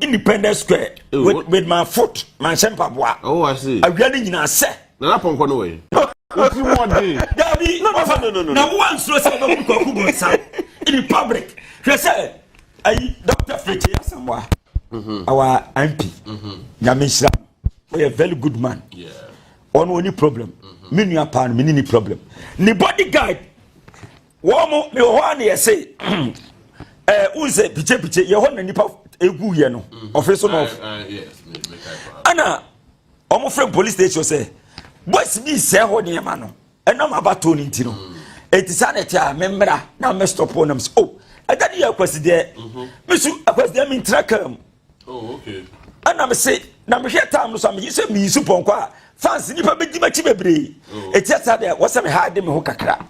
Independence Square with my foot, my champagne. Oh, I see. I really in a set. Now, upon one way. Daddy, no. Now, once you say in public, you say, Dr. Fritty, somewhere. Our MP, Yamisha, we a very good man. Yeah. On any problem, many upon many problem. The bodyguard, one more, me one say, who's a pitch, your one and egu yeno, officer of yes, Anna, almost from police station say, what's me say, what near mano, and I'm about to Tino. It is sanity, member, now messed upon them. Oh, I got you question there, Monsieur, I was them in track. Oh, okay. And I'm say, now here time some you say me super fancy nipa be di machi bebre. It just that what's some hard them ho kakra.